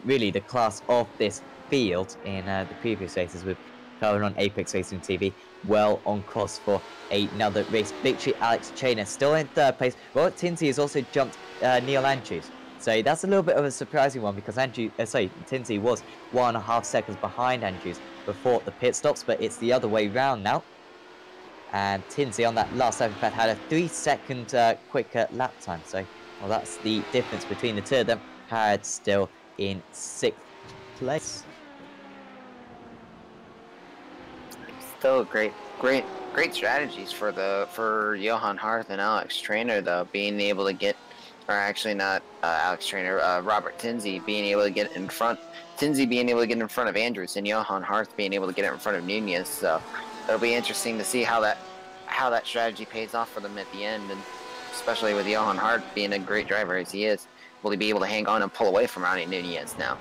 Really the class of this field in the previous races with covering on Apex Racing TV. Well on course for another race victory. Alex Chainer still in 3rd place. Robert Tinsey has also jumped Neil Andrews. So that's a little bit of a surprising one because Tinsey was 1.5 seconds behind Andrews before the pit stops, but it's the other way round now. And Tinsey on that last lap, in fact, had a 3-second quicker lap time. So, well, that's the difference between the two of them. Harrod still in 6th place. Still great strategies for Johan Hart and Alex Trainer, though, being able to get, or actually not Alex Trainer, Robert Tinsey being able to get in front, Tinsey being able to get in front of Andrews, and Johan Hart being able to get in front of Nunez. So it'll be interesting to see how that strategy pays off for them at the end, and especially with Johan Hart being a great driver as he is, will he be able to hang on and pull away from Ronnie Nunez now?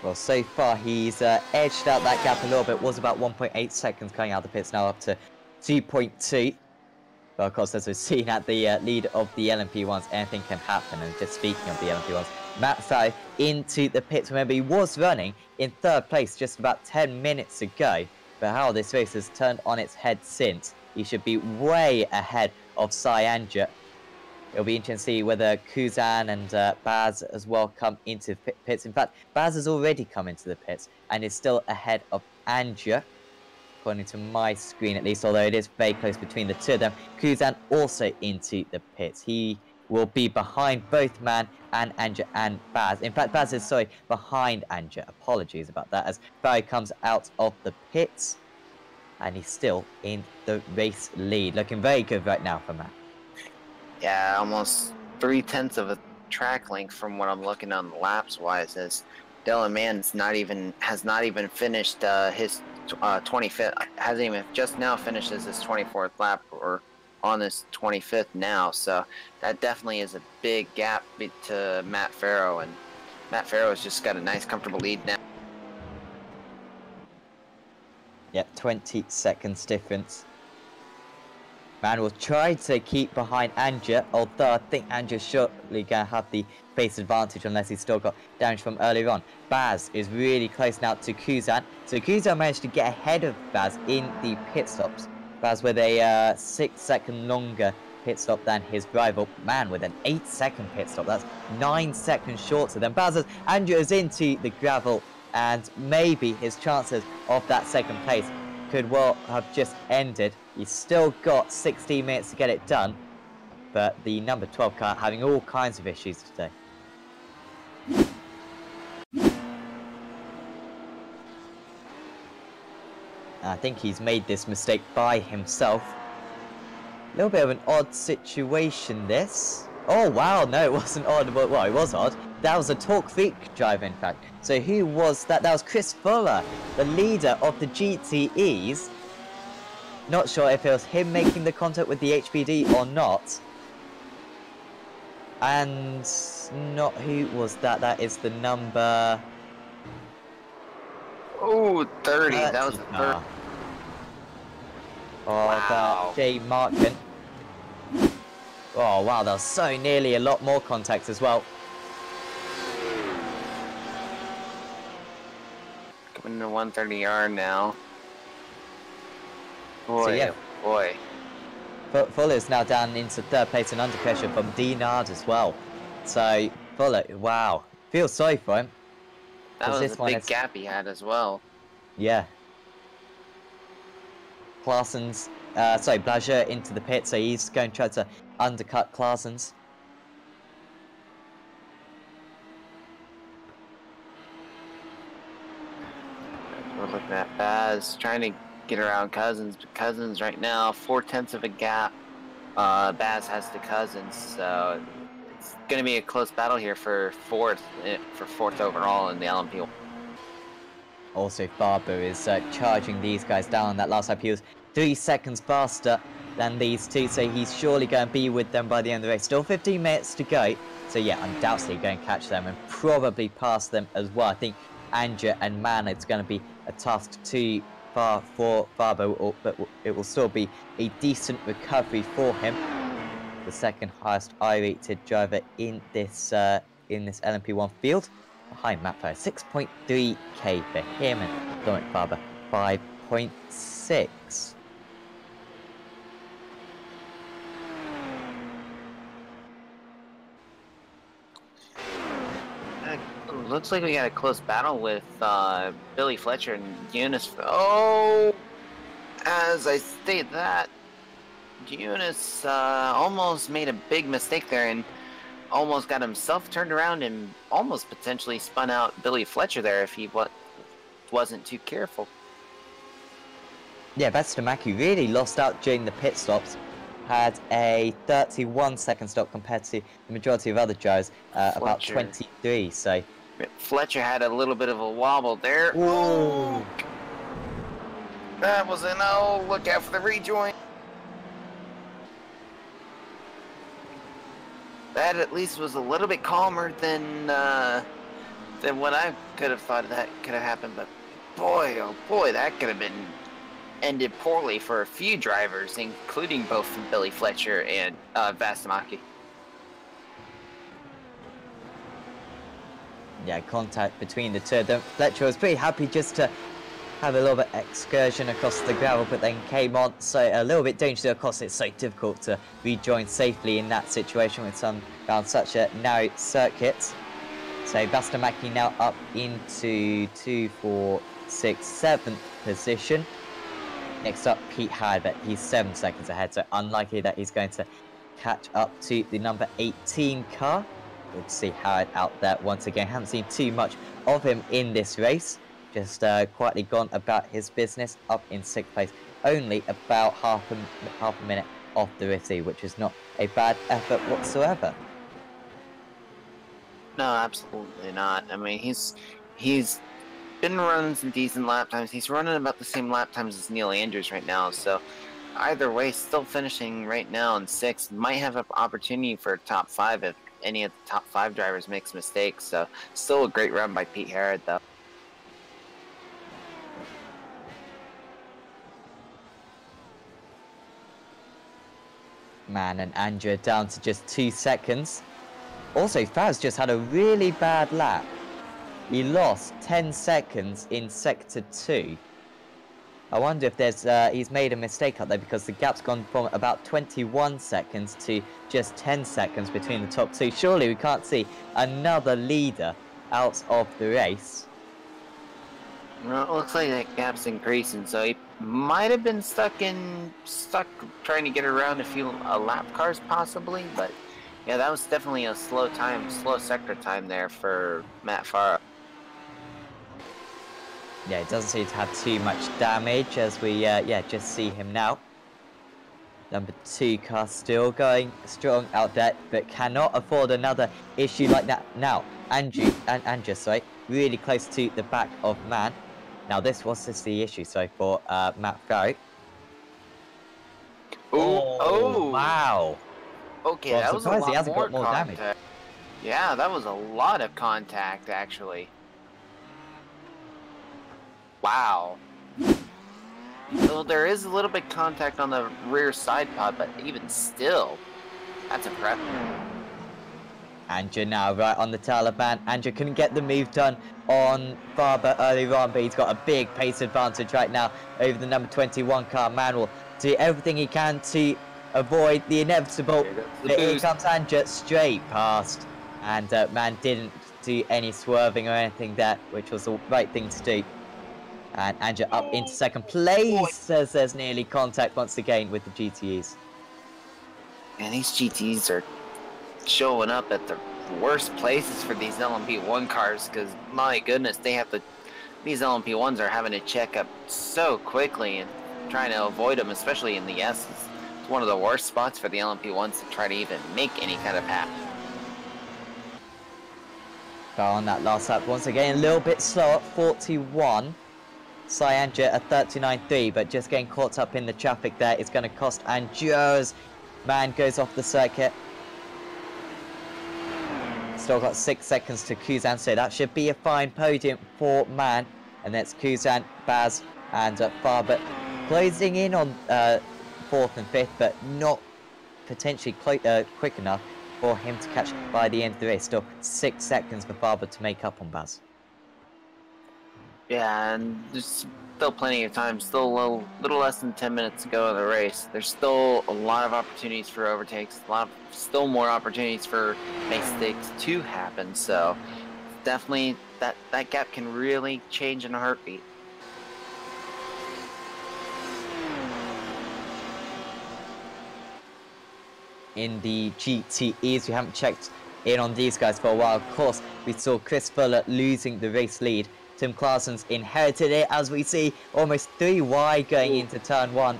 Well, so far he's edged out that gap a little bit. Was about 1.8 seconds coming out of the pits, now up to 2.2. But of course, as we've seen at the lead of the LMP1s, anything can happen. And just speaking of the LMP1s, Matt Farrow into the pits. Remember, he was running in 3rd place just about 10 minutes ago. But how this race has turned on its head since, he should be way ahead of Sai Anja. It'll be interesting to see whether Kuzan and Baz as well come into pits. In fact, Baz has already come into the pits and is still ahead of Anja, according to my screen at least, although it is very close between the two of them. Kuzan also into the pits. He will be behind both Man and Anja and Baz. In fact, Baz is, behind Anja. Apologies about that, as Barry comes out of the pits and he's still in the race lead. Looking very good right now for Matt. Yeah, almost 3/10 of a track length from what I'm looking on the laps wise, as Dylan Mann's has not even finished his 25th, hasn't even just now finishes his 24th lap, or on his 25th now. So that definitely is a big gap to Matt Farrow, and Matt Farrow has just got a nice comfortable lead now. Yep, 20 seconds difference. Man will try to keep behind Anja, although I think Anja's surely going to have the pace advantage unless he's still got damage from earlier on. Baz is really close now to Kuzan. So Kuzan managed to get ahead of Baz in the pit stops. Baz with a 6-second longer pit stop than his rival. Man with an 8-second pit stop. That's 9 seconds shorter than Baz's. Anja is into the gravel, and maybe his chances of that second place could well have just ended. He's still got 16 minutes to get it done, but the number 12 car having all kinds of issues today. I think he's made this mistake by himself. A little bit of an odd situation, this. Oh, wow, no, it wasn't odd. Well, it was odd. That was a Torque Freak driver, in fact. So who was that? That was Chris Fuller, the leader of the GTEs. Not sure if it was him making the contact with the HBD or not. And not who was that? That is the number... Oh, 30. That was a 30. Oh, wow. Jay Markin. Oh, wow, that was so nearly a lot more contact as well. Coming to 130R now. Boy, So, yeah, oh boy. Fuller's now down into third place and under pressure from Dinard as well. So, Fuller, wow, feels sorry for him. That Because was this a one big is, gap he had as well. yeah. Claessen's, sorry, Blager into the pit, so he's going to try to undercut Claessen's. We're looking at Baz trying to get around Cousins, but Cousins right now 4/10 of a gap. Baz has to Cousins, so it's going to be a close battle here for fourth overall in the LMP. Also, Farber is charging these guys down on that last lap. He was 3 seconds faster than these two, so he's surely going to be with them by the end of the race. Still 15 minutes to go, so yeah, undoubtedly going to catch them and probably pass them as well. I think Anja and Man, it's going to be a task too far for Farber, but it will still be a decent recovery for him. The second highest I-rated driver in this LMP1 field. Behind Matt Farah, 6.3k for him, and Dominic Farber, 5.6. Looks like we got a close battle with Billy Fletcher and Eunice. Oh, as I stated that, Eunice almost made a big mistake there and almost got himself turned around and almost potentially spun out Billy Fletcher there if he wasn't too careful. Yeah, Vestamaki really lost out during the pit stops. Had a 31-second stop compared to the majority of other drivers, about 23. So Fletcher had a little bit of a wobble there. Ooh. That was an look out for the rejoin. That at least was a little bit calmer than what I could have thought that could have happened. But boy, oh boy, that could have been ended poorly for a few drivers, including both Billy Fletcher and Vastamaki. Yeah, contact between the two of them. Fletcher was pretty happy just to have a little bit excursion across the gravel, but then came on, so a little bit dangerous. Of course, it's so difficult to rejoin safely in that situation with some around such a narrow circuit. So Bastamaki now up into 2, 4, 6, 7th position. Next up, Pete Hyde, but he's 7 seconds ahead, so unlikely that he's going to catch up to the number 18 car. Good to see Hyde out there once again. Haven't seen too much of him in this race. Just quietly gone about his business, up in 6th place. Only about half a minute off the Rifty, which is not a bad effort whatsoever. No, absolutely not. I mean, he's been running some decent lap times. He's running about the same lap times as Neil Andrews right now. So either way, still finishing right now in 6th. Might have an opportunity for a top 5 if any of the top 5 drivers makes mistakes. So still a great run by Pete Harrod, though. Man and Andrea down to just 2 seconds. Also, Faz just had a really bad lap. He lost 10 seconds in Sector 2. I wonder if he's made a mistake up there, because the gap's gone from about 21 seconds to just 10 seconds between the top two. Surely we can't see another leader out of the race. Well, it looks like that gap's increasing, so he might have been stuck trying to get around a few lap cars possibly, but yeah, that was definitely a slow sector time there for Matt Farah. Yeah, it doesn't seem to have too much damage as we just see him now. Number 2 car still going strong out there, but cannot afford another issue like that. Now, Andrew, sorry, really close to the back of Man. Now, this was just the issue, so for Matt Farah. Oh, wow. Okay, Well, that was a lot he hasn't more got more contact. damage. Yeah, that was a lot of contact, actually. Wow. Well, there is a little bit contact on the rear side pod, but even still, That's impressive. Anja now right on the Taliban. Anja couldn't get the move done on Barber earlier on, but he's got a big pace advantage right now over the number 21 car. Man will do everything he can to avoid the inevitable. But here comes Anja straight past. And Man didn't do any swerving or anything there, which was the right thing to do. And Anja up into second place as there's nearly contact once again with the GTEs. And these GTEs are showing up at the worst places for these LMP1 cars, because my goodness, these LMP1s are having to check up so quickly and trying to avoid them, especially in the S's. It's one of the worst spots for the LMP1s to try to even make any kind of path. On that last lap, once again a little bit slow at 41. Anja at 39.3, but just getting caught up in the traffic there is going to cost Anjo's. Man goes off the circuit. Still got 6 seconds to Kuzan, so that should be a fine podium for Man. And that's Kuzan, Baz, and Barber closing in on 4th and 5th, but not potentially quick enough for him to catch by the end of the race. Still 6 seconds for Barber to make up on Baz. Yeah, and there's still plenty of time, still a little less than 10 minutes to go in the race. There's still a lot of opportunities for overtakes, still more opportunities for mistakes to happen, so definitely that gap can really change in a heartbeat. In the GTEs, we haven't checked in on these guys for a while. Of course, we saw Chris Fuller losing the race lead. Tim Claessen's inherited it, as we see, almost 3 wide going into turn 1.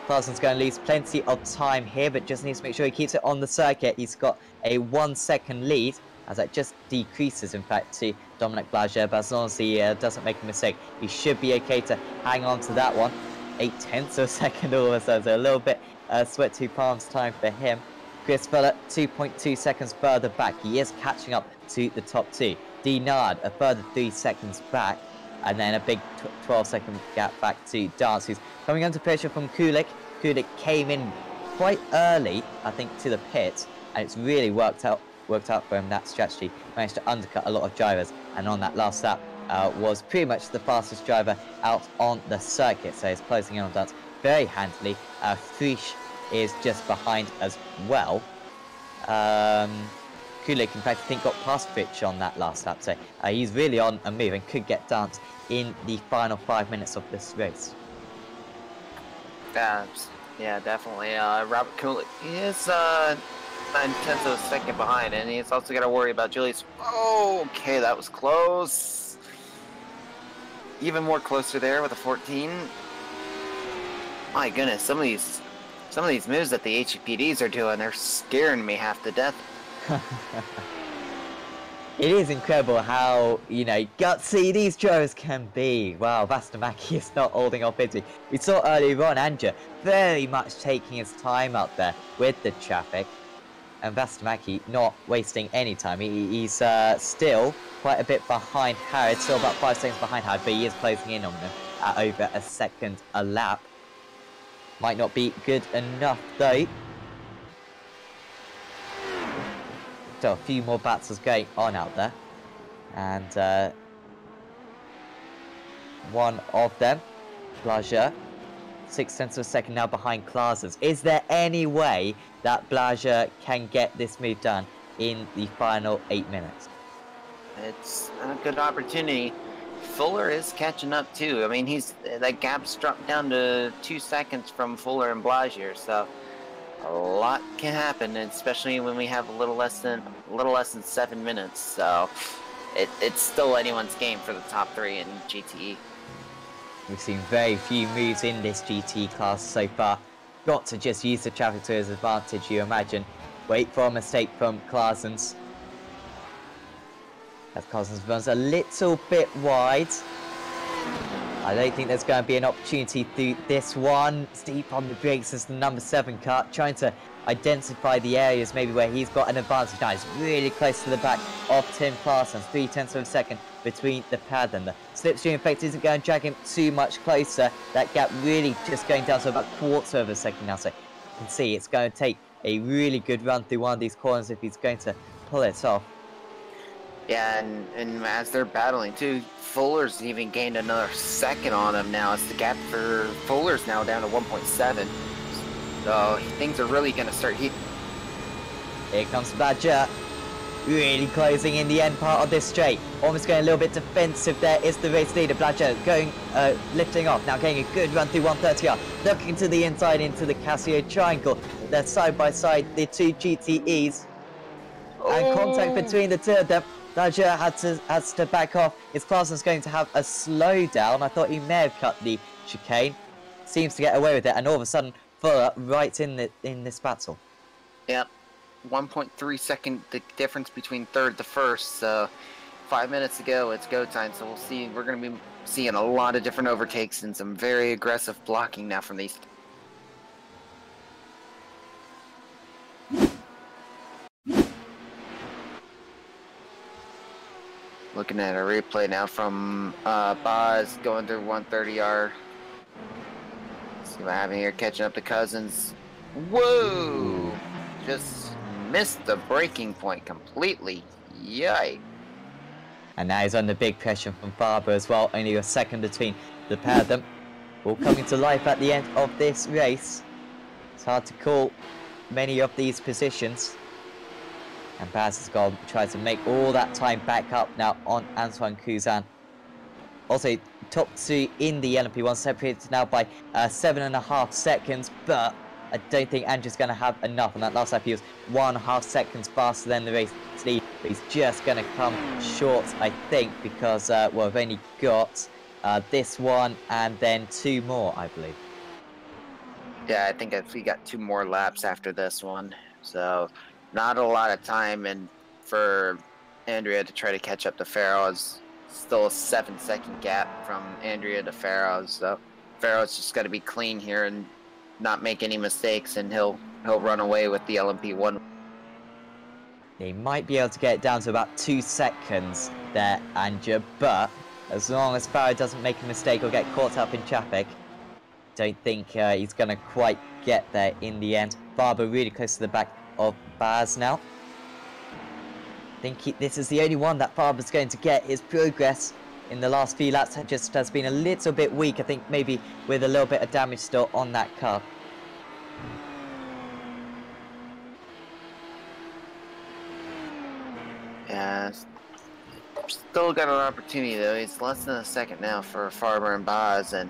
Claessen's going to lose plenty of time here, but just needs to make sure he keeps it on the circuit. He's got a 1-second lead, as that just decreases, in fact, to Dominic Blager. But as long as he doesn't make a mistake, he should be okay to hang on to that one. 0.8 of a second all of a sudden, so a little bit sweat to palms time for him. Chris Fuller 2.2 seconds further back. He is catching up to the top 2. Dinard a further 3 seconds back, and then a big 12-second gap back to Dance, who's coming under pressure from Kulik. Kulik came in quite early, I think, to the pit, and it's really worked out for him, that strategy. Managed to undercut a lot of drivers, and on that last lap was pretty much the fastest driver out on the circuit, so he's closing in on Dance very handily. Frisch is just behind as well. Kulik, in fact, I think got past Fitch on that last lap, so he's really on a move and could get Dance in the final 5 minutes of this race. Yeah, definitely. Robert Kulik is 9/10 of a second behind, and he's also got to worry about Julius. Oh, okay, that was close. Even more closer there with a 14. My goodness, some of these moves that the HEPDs are doing, they're scaring me half to death. It is incredible how, gutsy these drivers can be. Wow, Vastamaki is not holding off Italy. We saw earlier on Anja very much taking his time out there with the traffic. And Vastamaki not wasting any time. He's still quite a bit behind Harrod, still about 5 seconds behind Harrod, but he is closing in on him at over a second a lap. Might not be good enough though. So a few more battles going on out there, and one of them, Blager, 0.6 of a second now behind Claessen's. Is there any way that Blager can get this move done in the final 8 minutes? It's a good opportunity. Fuller is catching up too. I mean, that gap's dropped down to 2 seconds from Fuller and Blager, so a lot can happen, especially when we have a little less than 7 minutes. So it's still anyone's game for the top 3 in GTE. We've seen very few moves in this GTE class so far. Got to just use the traffic to his advantage, you imagine. Wait for a mistake from Claessen's. As Claessen's runs a little bit wide. I don't think there's going to be an opportunity through this one. Steep on the brakes as the number 7 car, trying to identify the areas maybe where he's got an advantage. Now he's really close to the back of Tim Claessen's, 0.3 of a second between the pad and the slipstream effect isn't going to drag him too much closer. That gap really just going down to about 1/4 of a second now, so you can see it's going to take a really good run through one of these corners if he's going to pull it off. Yeah, and as they're battling too, Fuller's even gained another second on him now. It's the gap for Fuller's now down to 1.7. So things are really going to start heating. Here comes Badger. Really closing in the end part of this straight. Almost going a little bit defensive there. Is the race leader. Badger going, lifting off. Now getting a good run through 130R. Looking to the inside into the Casio triangle. They're side by side, the two GTEs. And contact between the two of them. Badger has to back off. His Clarkson's going to have a slowdown. I thought he may have cut the chicane. Seems to get away with it. And all of a sudden, Fuller right in this battle. Yep. 1.3 second the difference between third to first. So 5 minutes to go, it's go time. So we'll see. We're going to be seeing a lot of different overtakes and some very aggressive blocking now from these. Looking at a replay now from Boz going through 130R. See what happened here, catching up to Cousins. Whoa! Just missed the breaking point completely. Yikes. And now he's under big pressure from Barber as well. Only a second between the pair of them. All coming to life at the end of this race. It's hard to call many of these positions. And Baz has gone try to make all that time back up now on Antoine Cousin. Also, top two in the LMP1, separated now by 7.5 seconds, but I don't think Andrew's going to have enough. On that last lap, he was 1.5 seconds faster than the race lead, but he's just going to come short, I think, because, well, we've only got this one and then 2 more, I believe. Yeah, I think we got 2 more laps after this one, so not a lot of time, and for Andrea to try to catch up to Farrell's still a 7-second gap from Andrea to Farrow, so Farrow's just got to be clean here and not make any mistakes, and he'll run away with the LMP1. They might be able to get it down to about 2 seconds there, Andrea, but as long as Farrow doesn't make a mistake or get caught up in traffic, don't think he's going to quite get there in the end. Barber really close to the back of Baz now. I think this is the only one that Barber's going to get. His progress in the last few laps just has been a little bit weak. I think maybe with a little bit of damage still on that car. Yeah, still got an opportunity though. It's less than a second now for Farber and Baz, and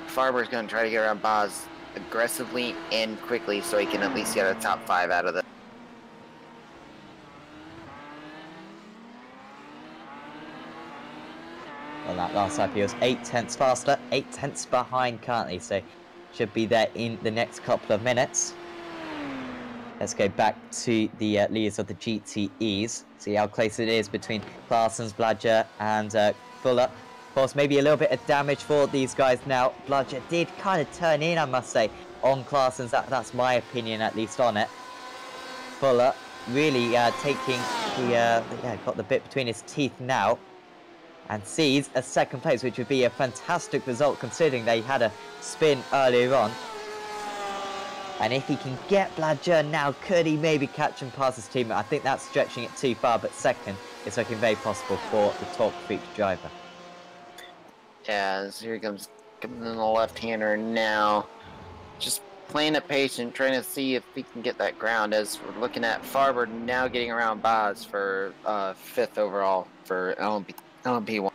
Farber's going to try to get around Baz aggressively and quickly so he can at least get a top 5 out of this. Well, that last lap he was 8 tenths faster, 8 tenths behind currently, so should be there in the next couple of minutes. Let's go back to the leaders of the GTEs, see how close it is between Clarsons, Bludger and Fuller. Of course, maybe a little bit of damage for these guys now. Bludger did kind of turn in, I must say, on Clarsons. That's my opinion, at least, on it. Fuller really taking the, got the bit between his teeth now. And sees a second place, which would be a fantastic result considering they had a spin earlier on. And if he can get Bludger now, could he maybe catch and pass his teammate? I think that's stretching it too far, but second, it's looking very possible for the Torque Freak driver. Yeah, so here he comes in the left-hander now. Just playing it patient, trying to see if he can get that ground, as we're looking at Farber now getting around Baz for 5th overall for LMP1.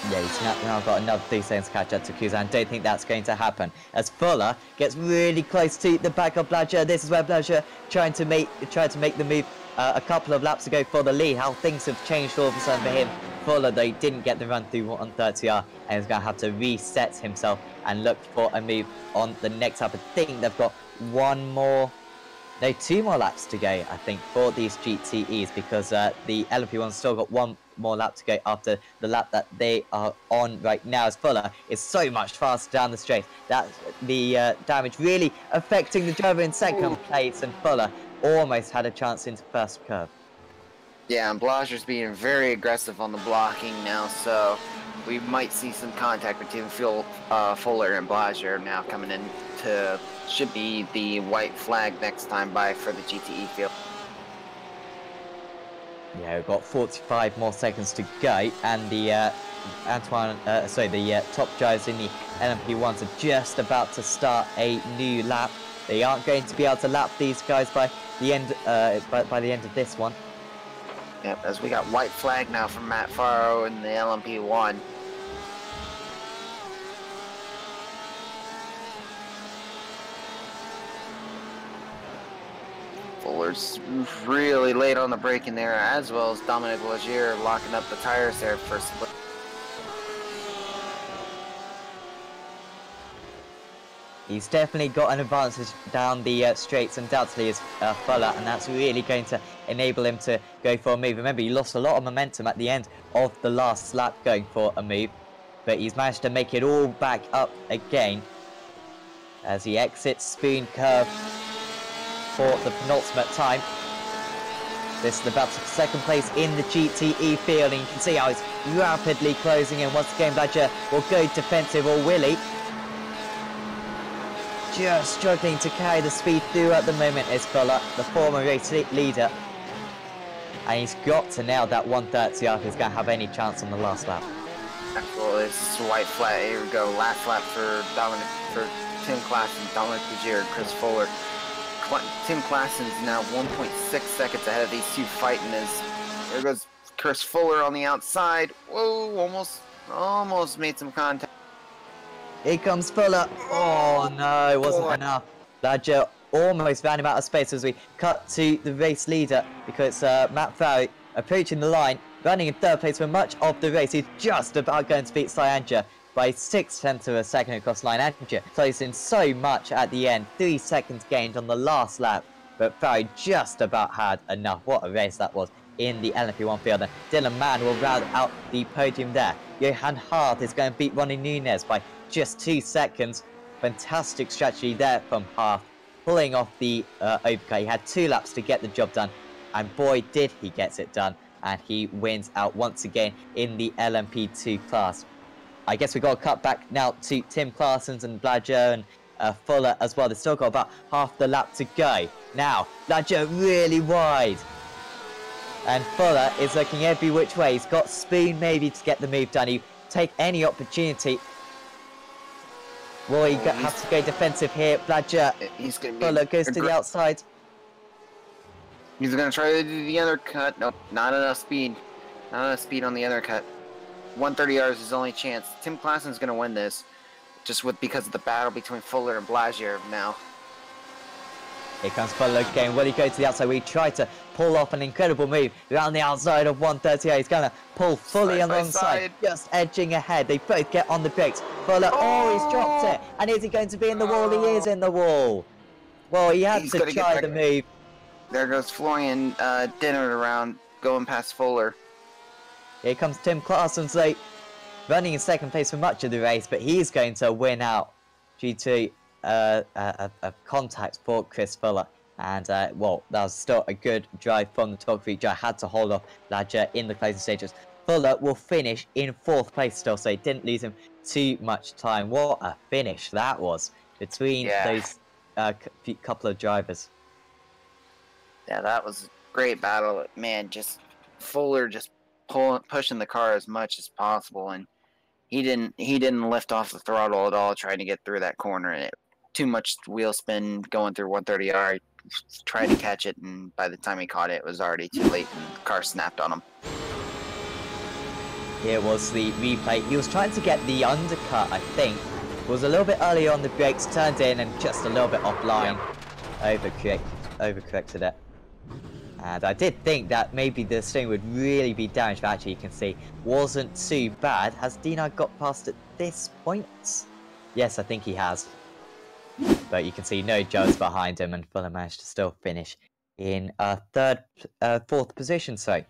Yeah, he's now got another 3 seconds to catch up to Kuzan. Don't think that's going to happen, as Fuller gets really close to the back of Bludger. This is where Bludger tried to make the move a couple of laps ago for the lead. How things have changed all of a sudden for him. Fuller, though, didn't get the run through 130R, and he's going to have to reset himself and look for a move on the next lap. I think they've got 2 more laps to go, I think, for these GTEs, because the LMP1's still got 1 more lap to go after the lap that they are on right now, as Fuller is so much faster down the straight. That's the damage really affecting the driver in second place, and Fuller almost had a chance into first curve. Yeah, and Blodger's being very aggressive on the blocking now, so we might see some contact between Fuller and Blodger now coming in to should be the white flag next time by for the GTE field. Yeah, we've got 45 more seconds to go, and the top drivers in the LMP1s are just about to start a new lap. They aren't going to be able to lap these guys by the end by the end of this one. Yep, as we got white flag now from Matt Faro in the LMP1. Fuller's really late on the brake in there, as well as Dominic Lagier locking up the tires there for split. He's definitely got an advantage down the straights, undoubtedly is Fuller, and that's really going to enable him to go for a move. Remember, he lost a lot of momentum at the end of the last lap going for a move, but he's managed to make it all back up again as he exits Spoon Curve for the penultimate time. This is the battle for second place in the GTE field, and you can see how he's rapidly closing in. Once again, Badger will go defensive, or will he? Just struggling to carry the speed through at the moment is Fuller, the former race leader. And he's got to nail that 130 if he's going to have any chance on the last lap. Well, it's white flag. Here we go. Last lap for Tim Klassen, Dominic Lagier, and Chris Fuller. Tim Klassen's now 1.6 seconds ahead of these two fighting. There goes Chris Fuller on the outside. Whoa, almost made some contact. Here comes Fuller. Oh no, it wasn't enough. Badger almost ran him out of space as we cut to the race leader, because Matt Farrow approaching the line, running in third place for much of the race. He's just about going to beat Syanja by 6/10 of a second across line. Anja closed in so much at the end, 3 seconds gained on the last lap, but Farrow just about had enough. What a race that was in the LMP1 field. And Dylan Mann will round out the podium there. Johan Hart is going to beat Ronnie Nunez by just 2 seconds. Fantastic strategy there from Hart, pulling off the overcut. He had 2 laps to get the job done, and boy did he get it done, and he wins out once again in the LMP2 class. I guess we got to cut back now to Tim Klarsens and Blager and Fuller as well. They've still got about half the lap to go. Now, Blager really wide, and Fuller is looking every which way. He's got Spoon maybe to get the move done. He take any opportunity. Will he have to go defensive here? Blager, Fuller goes to the outside. He's going to try to do the undercut. Nope, not enough speed. Not enough speed on the undercut. 130R is his only chance. Tim Klassen's going to win this, just because of the battle between Fuller and Blagier now. Here comes Fuller again. Will he go to the outside? We tried to pull off an incredible move around the outside of 138. He's going to pull fully alongside, just edging ahead. They both get on the brakes. Fuller, he's dropped it. And is he going to be in the wall? He is in the wall. Well, he had to try the move. There goes Florian Dinner around, going past Fuller. Here comes Tim Klarsens, late, running in second place for much of the race, but he's going to win out due to a contact for Chris Fuller. And, well, that was still a good drive from the top feature. I had to hold off Ladger in the closing stages. Fuller will finish in 4th place still, so he didn't lose him too much time. What a finish that was between those couple of drivers. Yeah, that was a great battle. Man, just Fuller just pushing the car as much as possible, and he didn't lift off the throttle at all trying to get through that corner, and too much wheel spin going through 130R. Tried to catch it, and by the time he caught it, it was already too late, and the car snapped on him. Here was the replay. He was trying to get the undercut, I think. Was a little bit earlier on the brakes, turned in, and just a little bit offline. Overcorrected it. And I did think that maybe the steering would really be damaged, but actually you can see wasn't too bad. Has Dino got past at this point? Yes, I think he has. But you can see no judge behind him, and Fuller managed to still finish in 4th position. So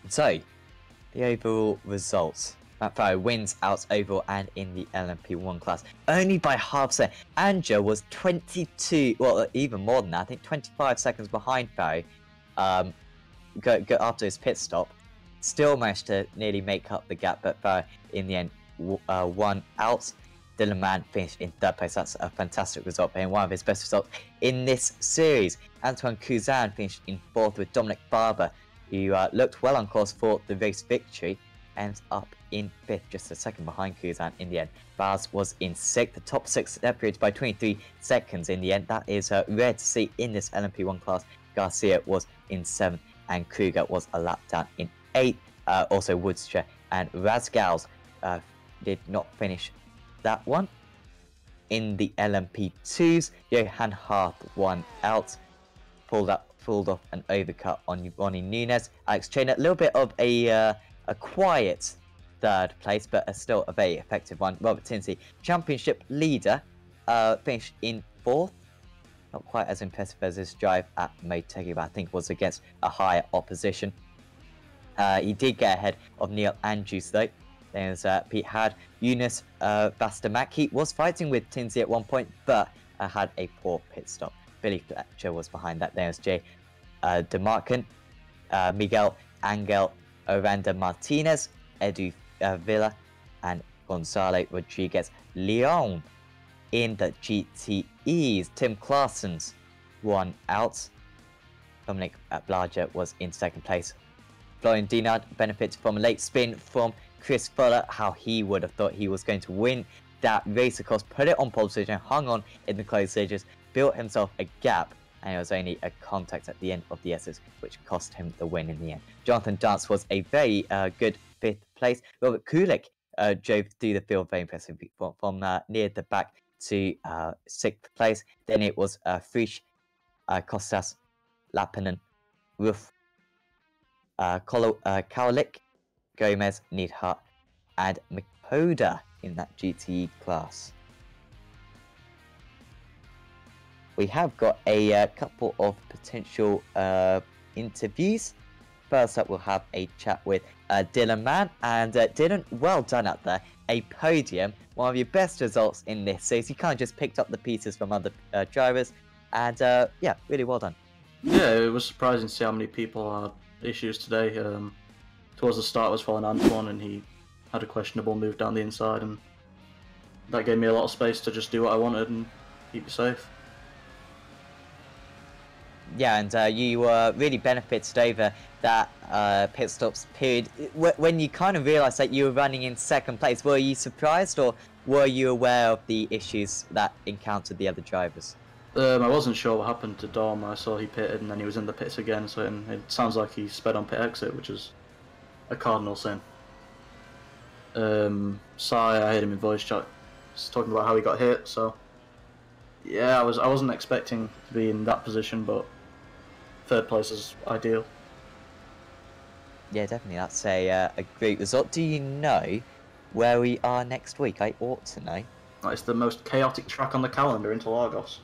the overall results. Matt Farrow wins out overall and in the LMP1 class, only by half a second. Anja was 22, well, even more than that, I think 25 seconds behind Farrow after his pit stop. Still managed to nearly make up the gap, but Farrow in the end won out. Dylan Mann finished in 3rd place. That's a fantastic result, being one of his best results in this series. Antoine Cousin finished in 4th with Dominic Barber, who looked well on course for the race victory, ends up in 5th, just a second behind Cousin in the end. Baz was in 6th. The top 6 separated by 23 seconds in the end. That is rare to see in this LMP1 class. Garcia was in 7th and Kruger was a lap down in 8th. Also Woodster and Razgals did not finish that one. In the LMP2s, Johan Hart won out, pulled off an overcut on Ronnie Nunez. Alex Trainer, a little bit of a quiet 3rd place, but still a very effective one. Robert Tinsey, championship leader, finished in 4th. Not quite as impressive as his drive at Motegi, but I think was against a higher opposition. He did get ahead of Neil Andrews though. There's Pete had Eunice Bastamaki was fighting with Tinsey at one point, but had a poor pit stop. Billy Fletcher was behind that. There's Jay DeMarcan, Miguel Angel Oranda Martinez, Edu Villa, and Gonzalo Rodriguez Leon. In the GTEs, Tim Claessens won out. Dominic Blager was in 2nd place. Florian Dinard benefited from a late spin from Chris Fuller. How he would have thought he was going to win that race, of course, put it on pole position, hung on in the closed stages, built himself a gap, and it was only a contact at the end of the S's which cost him the win in the end. Jonathan Dance was a very good 5th place. Robert Kulik drove through the field very impressively from near the back to 6th place. Then it was Frisch, Kostas, Lappinen, Ruff, Kaulik, Gomez, Neidhart, and Mikoda in that GTE class. We have got a couple of potential interviews. First up, we'll have a chat with Dylan Mann. And Dylan, well done up there. A podium, one of your best results in this series. You kind of just picked up the pieces from other drivers. And yeah, really well done. Yeah, it was surprising to see how many people had issues today. Towards the start, I was following Antoine, and he had a questionable move down the inside, and that gave me a lot of space to just do what I wanted and keep it safe. Yeah, and you really benefited over that pit stops period. When you kind of realised that you were running in 2nd place, were you surprised, or were you aware of the issues that encountered the other drivers? I wasn't sure what happened to Dom. I saw he pitted and then he was in the pits again, so it sounds like he sped on pit exit, which is a cardinal sin. Sai, I heard him in voice chat talking about how he got hit, so yeah, I wasn't expecting to be in that position, but 3rd place is ideal. Yeah, definitely, that's a great result. Do you know where we are next week? I ought to know. It's the most chaotic track on the calendar, Interlagos.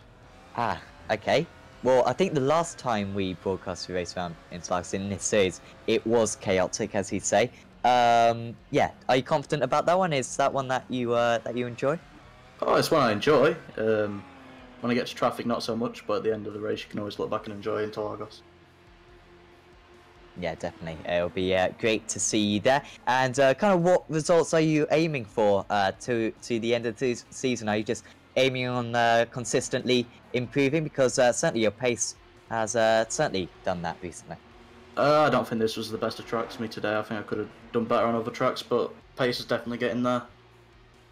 Ah, okay. Well, I think the last time we broadcast the race round Interlagos in this series, it was chaotic, as he'd say. Yeah, are you confident about that one? Is that one that you enjoy? Oh, it's one I enjoy. When I get to traffic, not so much, but at the end of the race, you can always look back and enjoy Interlagos. Yeah, definitely. It'll be great to see you there. And kind of what results are you aiming for to the end of the season? Are you just aiming on consistently improving? Because certainly your pace has certainly done that recently. I don't think this was the best of tracks for me today. I think I could have done better on other tracks, but pace is definitely getting there.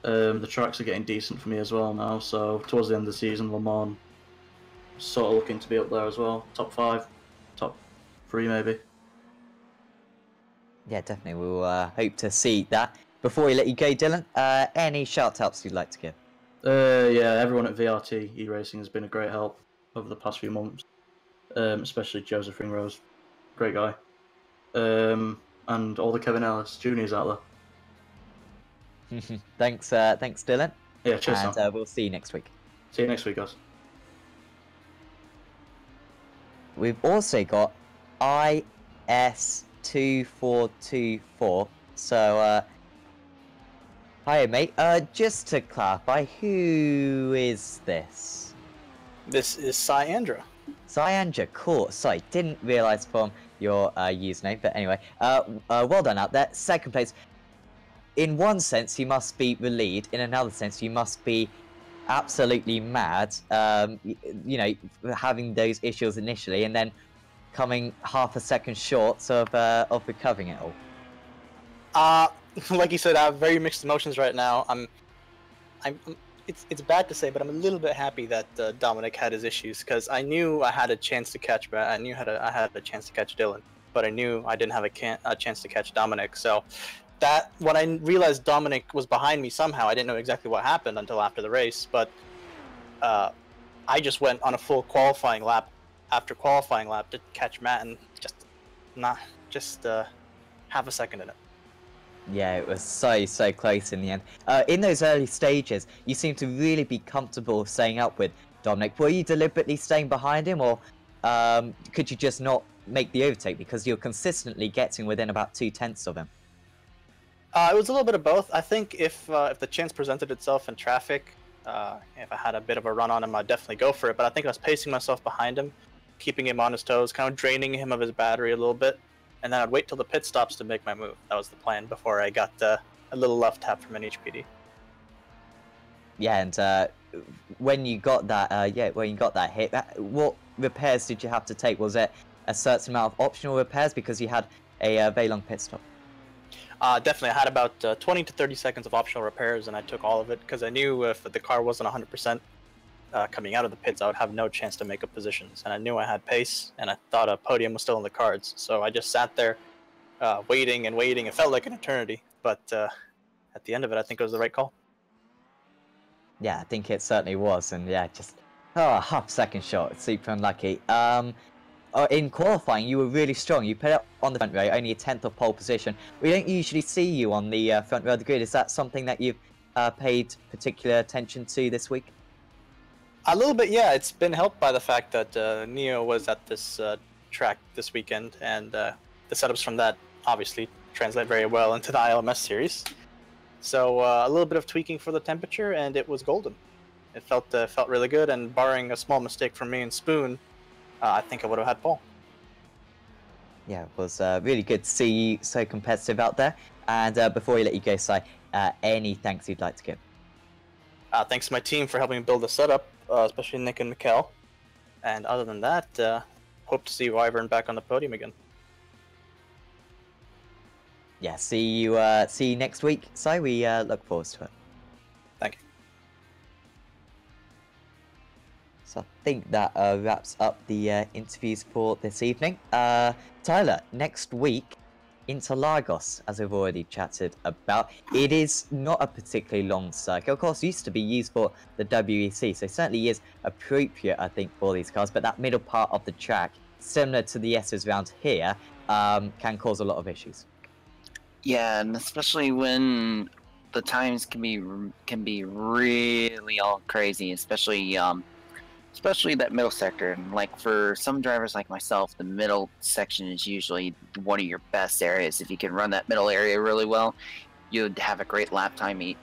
The tracks are getting decent for me as well now, so towards the end of the season, Le Mans sort of looking to be up there as well. Top 5, top 3 maybe. Yeah, definitely. We'll hope to see that. Before we let you go, Dylan, any shout-outs you'd like to give? Yeah, everyone at VRT iRacing has been a great help over the past few months, especially Joseph Ringrose, great guy, and all the Kevin Ellis juniors out there. Thanks, Dylan. Yeah, cheers. And we'll see you next week. See you next week, guys. We've also got IS2424. So, hi, mate. Just to clarify, who is this? This is Cyandra. Cyandra, cool. Sorry, didn't realise from your username, but anyway, well done out there. 2nd place, in one sense, you must be relieved. In another sense, you must be absolutely mad. You know, having those issues initially, and then coming half a second short of recovering it all. Like you said, I have very mixed emotions right now. It's bad to say, but I'm a little bit happy that Dominic had his issues, because I knew I had a chance to catch Matt. I knew I had a chance to catch Dylan, but I knew I didn't have a chance to catch Dominic. So that when I realized Dominic was behind me somehow, I didn't know exactly what happened until after the race. But I just went on a full qualifying lap after qualifying lap to catch Matt, and just half a second in it. Yeah, it was so close in the end. In those early stages, you seemed to really be comfortable staying up with Dominic. Were you deliberately staying behind him, or could you just not make the overtake because you're consistently getting within about 2/10 of him? It was a little bit of both. I think if the chance presented itself in traffic, if I had a bit of a run on him, I'd definitely go for it. But I think I was pacing myself behind him, keeping him on his toes, kind of draining him of his battery a little bit. And then I'd wait till the pit stops to make my move. That was the plan before I got a little left tap from an HPD. Yeah, and when you got that, when you got that hit, what repairs did you have to take? Was it a certain amount of optional repairs because you had a very long pit stop? Definitely, I had about 20 to 30 seconds of optional repairs, and I took all of it because I knew if the car wasn't 100% coming out of the pits, I would have no chance to make up positions. And I knew I had pace, and I thought a podium was still in the cards. So I just sat there waiting and waiting. It felt like an eternity, but at the end of it, I think it was the right call. Yeah, I think it certainly was, and yeah, just half second short, super unlucky. In qualifying, you were really strong. You put up on the front row, only a 10th of pole position. We don't usually see you on the front row of the grid. Is that something that you've paid particular attention to this week? A little bit, yeah. It's been helped by the fact that Neo was at this track this weekend, and the setups from that obviously translate very well into the ILMS series. So a little bit of tweaking for the temperature, and it was golden. It felt really good, and barring a small mistake from me and Spoon, I think I would have had pole. Yeah, it was really good to see you so competitive out there. And before we let you go, Si, any thanks you'd like to give? Thanks to my team for helping me build the setup, especially Nick and Mikkel. And other than that, hope to see Wyvern back on the podium again. Yeah, see you next week, Si. We look forward to it. Thank you. So I think that wraps up the interviews for this evening. Tyler, next week, Interlagos, as we've already chatted about. It is not a particularly long circuit. Of course, it used to be used for the WEC, so certainly is appropriate, I think, for these cars. But that middle part of the track, similar to the S's around here, can cause a lot of issues. Yeah, and especially when the times can be really all crazy, especially that middle sector. And like for some drivers like myself, the middle section is usually one of your best areas. If you can run that middle area really well, you'd have a great lap time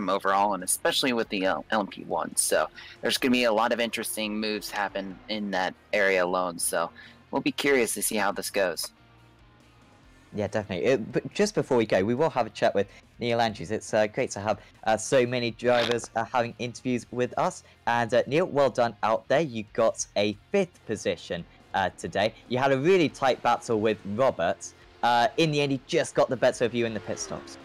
overall, and especially with the LMP1. So there's going to be a lot of interesting moves happen in that area alone. So we'll be curious to see how this goes. Yeah, definitely. But just before we go, we will have a chat with Neil Andrews. It's great to have so many drivers having interviews with us. And Neil, well done out there. You got a 5th position today. You had a really tight battle with Robert. In the end, he just got the better of you in the pit stops.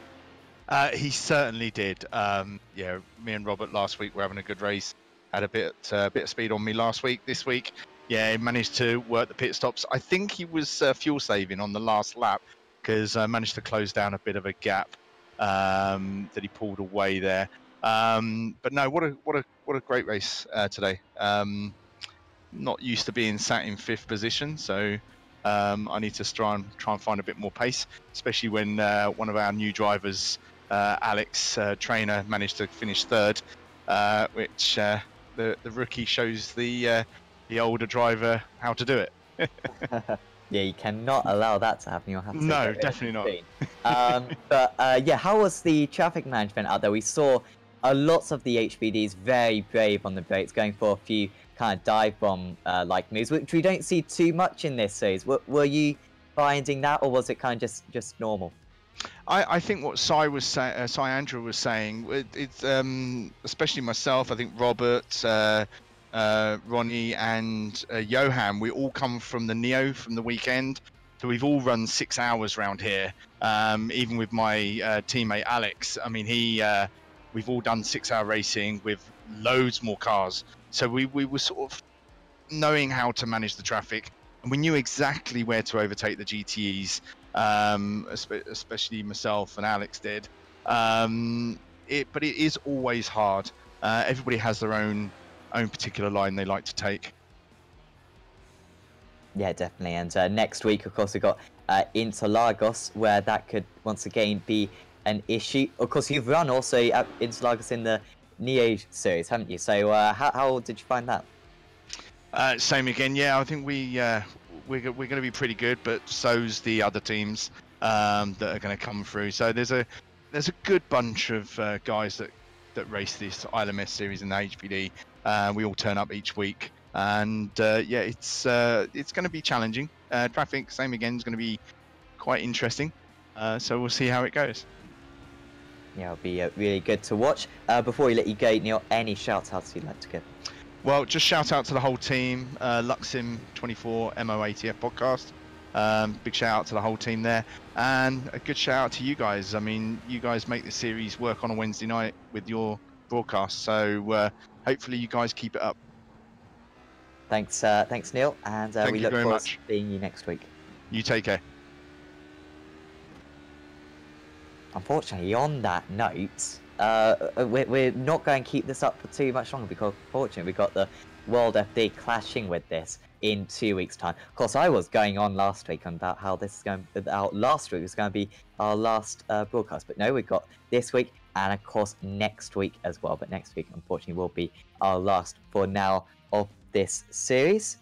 He certainly did. Yeah, me and Robert last week were having a good race. Had a bit of speed on me last week. This week, yeah, he managed to work the pit stops. I think he was fuel saving on the last lap, because I managed to close down a bit of a gap that he pulled away there. But no, what a great race today. Not used to being sat in 5th position, so I need to try and find a bit more pace, especially when one of our new drivers, Alex Trainer, managed to finish 3rd, which the rookie shows the older driver how to do it. Yeah, you cannot allow that to happen. You'll have to. No, definitely not. But yeah, how was the traffic management out there? We saw lots of the HBDs very brave on the brakes, going for a few kind of dive bomb like moves, which we don't see too much in this series. Were you finding that, or was it kind of just normal? I think what Cy Andrew was saying, it's especially myself. I think Robert, Ronnie, and Johan. We all come from the Neo from the weekend, so we've all run 6 hours round here. Even with my teammate Alex, I mean, we've all done 6-hour racing with loads more cars. So we were sort of knowing how to manage the traffic, and we knew exactly where to overtake the GTEs. Especially myself and Alex did. But it is always hard. Everybody has their own particular line they like to take. Yeah, definitely. And next week, of course, we've got Interlagos, where that could once again be an issue. Of course, you've run also at Interlagos in the Neo series, haven't you? So how did you find that? Same again. Yeah, I think we're going to be pretty good, but so's the other teams that are going to come through. So there's a good bunch of guys that race this ILMS series in the HPD. We all turn up each week, and yeah, it's going to be challenging. Traffic, same again, is going to be quite interesting. So we'll see how it goes. Yeah, it'll be really good to watch. Before we let you go, Neil, any shout-outs you'd like to give? Well, just shout out to the whole team, Luxim24 MOATF podcast. Big shout out to the whole team there, and a good shout out to you guys. I mean, you guys make the series work on a Wednesday night with your broadcast, so hopefully you guys keep it up. Thanks, Neil, and we look forward to seeing you next week. You take care. Unfortunately, on that note, we're not going to keep this up for too much longer because, unfortunately, we've got the World FD clashing with this in 2 weeks' time. Of course, I was going on last week about how this is last week was going to be our last broadcast, but no, we've got this week and, of course, next week as well. But next week, unfortunately, will be our last for now of this series.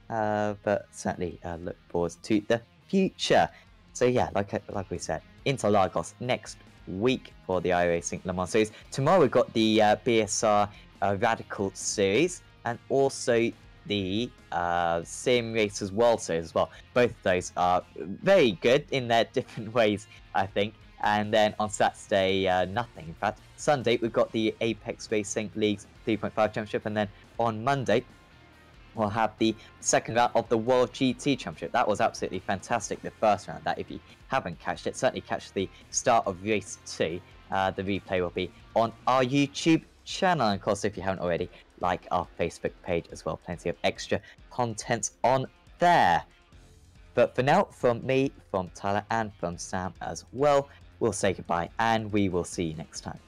But certainly look forward to the future. So yeah, like we said, Interlagos next week for the iRacing Le Mans series. Tomorrow we've got the BSR Radical series and also the Sim Racers World series as well. Both of those are very good in their different ways, I think. And then on Saturday, nothing. In fact, Sunday we've got the Apex Racing League's 3.5 Championship, and then on Monday we'll have the second round of the World GT Championship. That was absolutely fantastic, the first round. That, if you haven't catched it, certainly catch the start of race 2. The replay will be on our YouTube channel. And of course, if you haven't already, like our Facebook page as well. Plenty of extra content on there. But for now, from me, from Tyler, and from Sam as well, we'll say goodbye, and we will see you next time.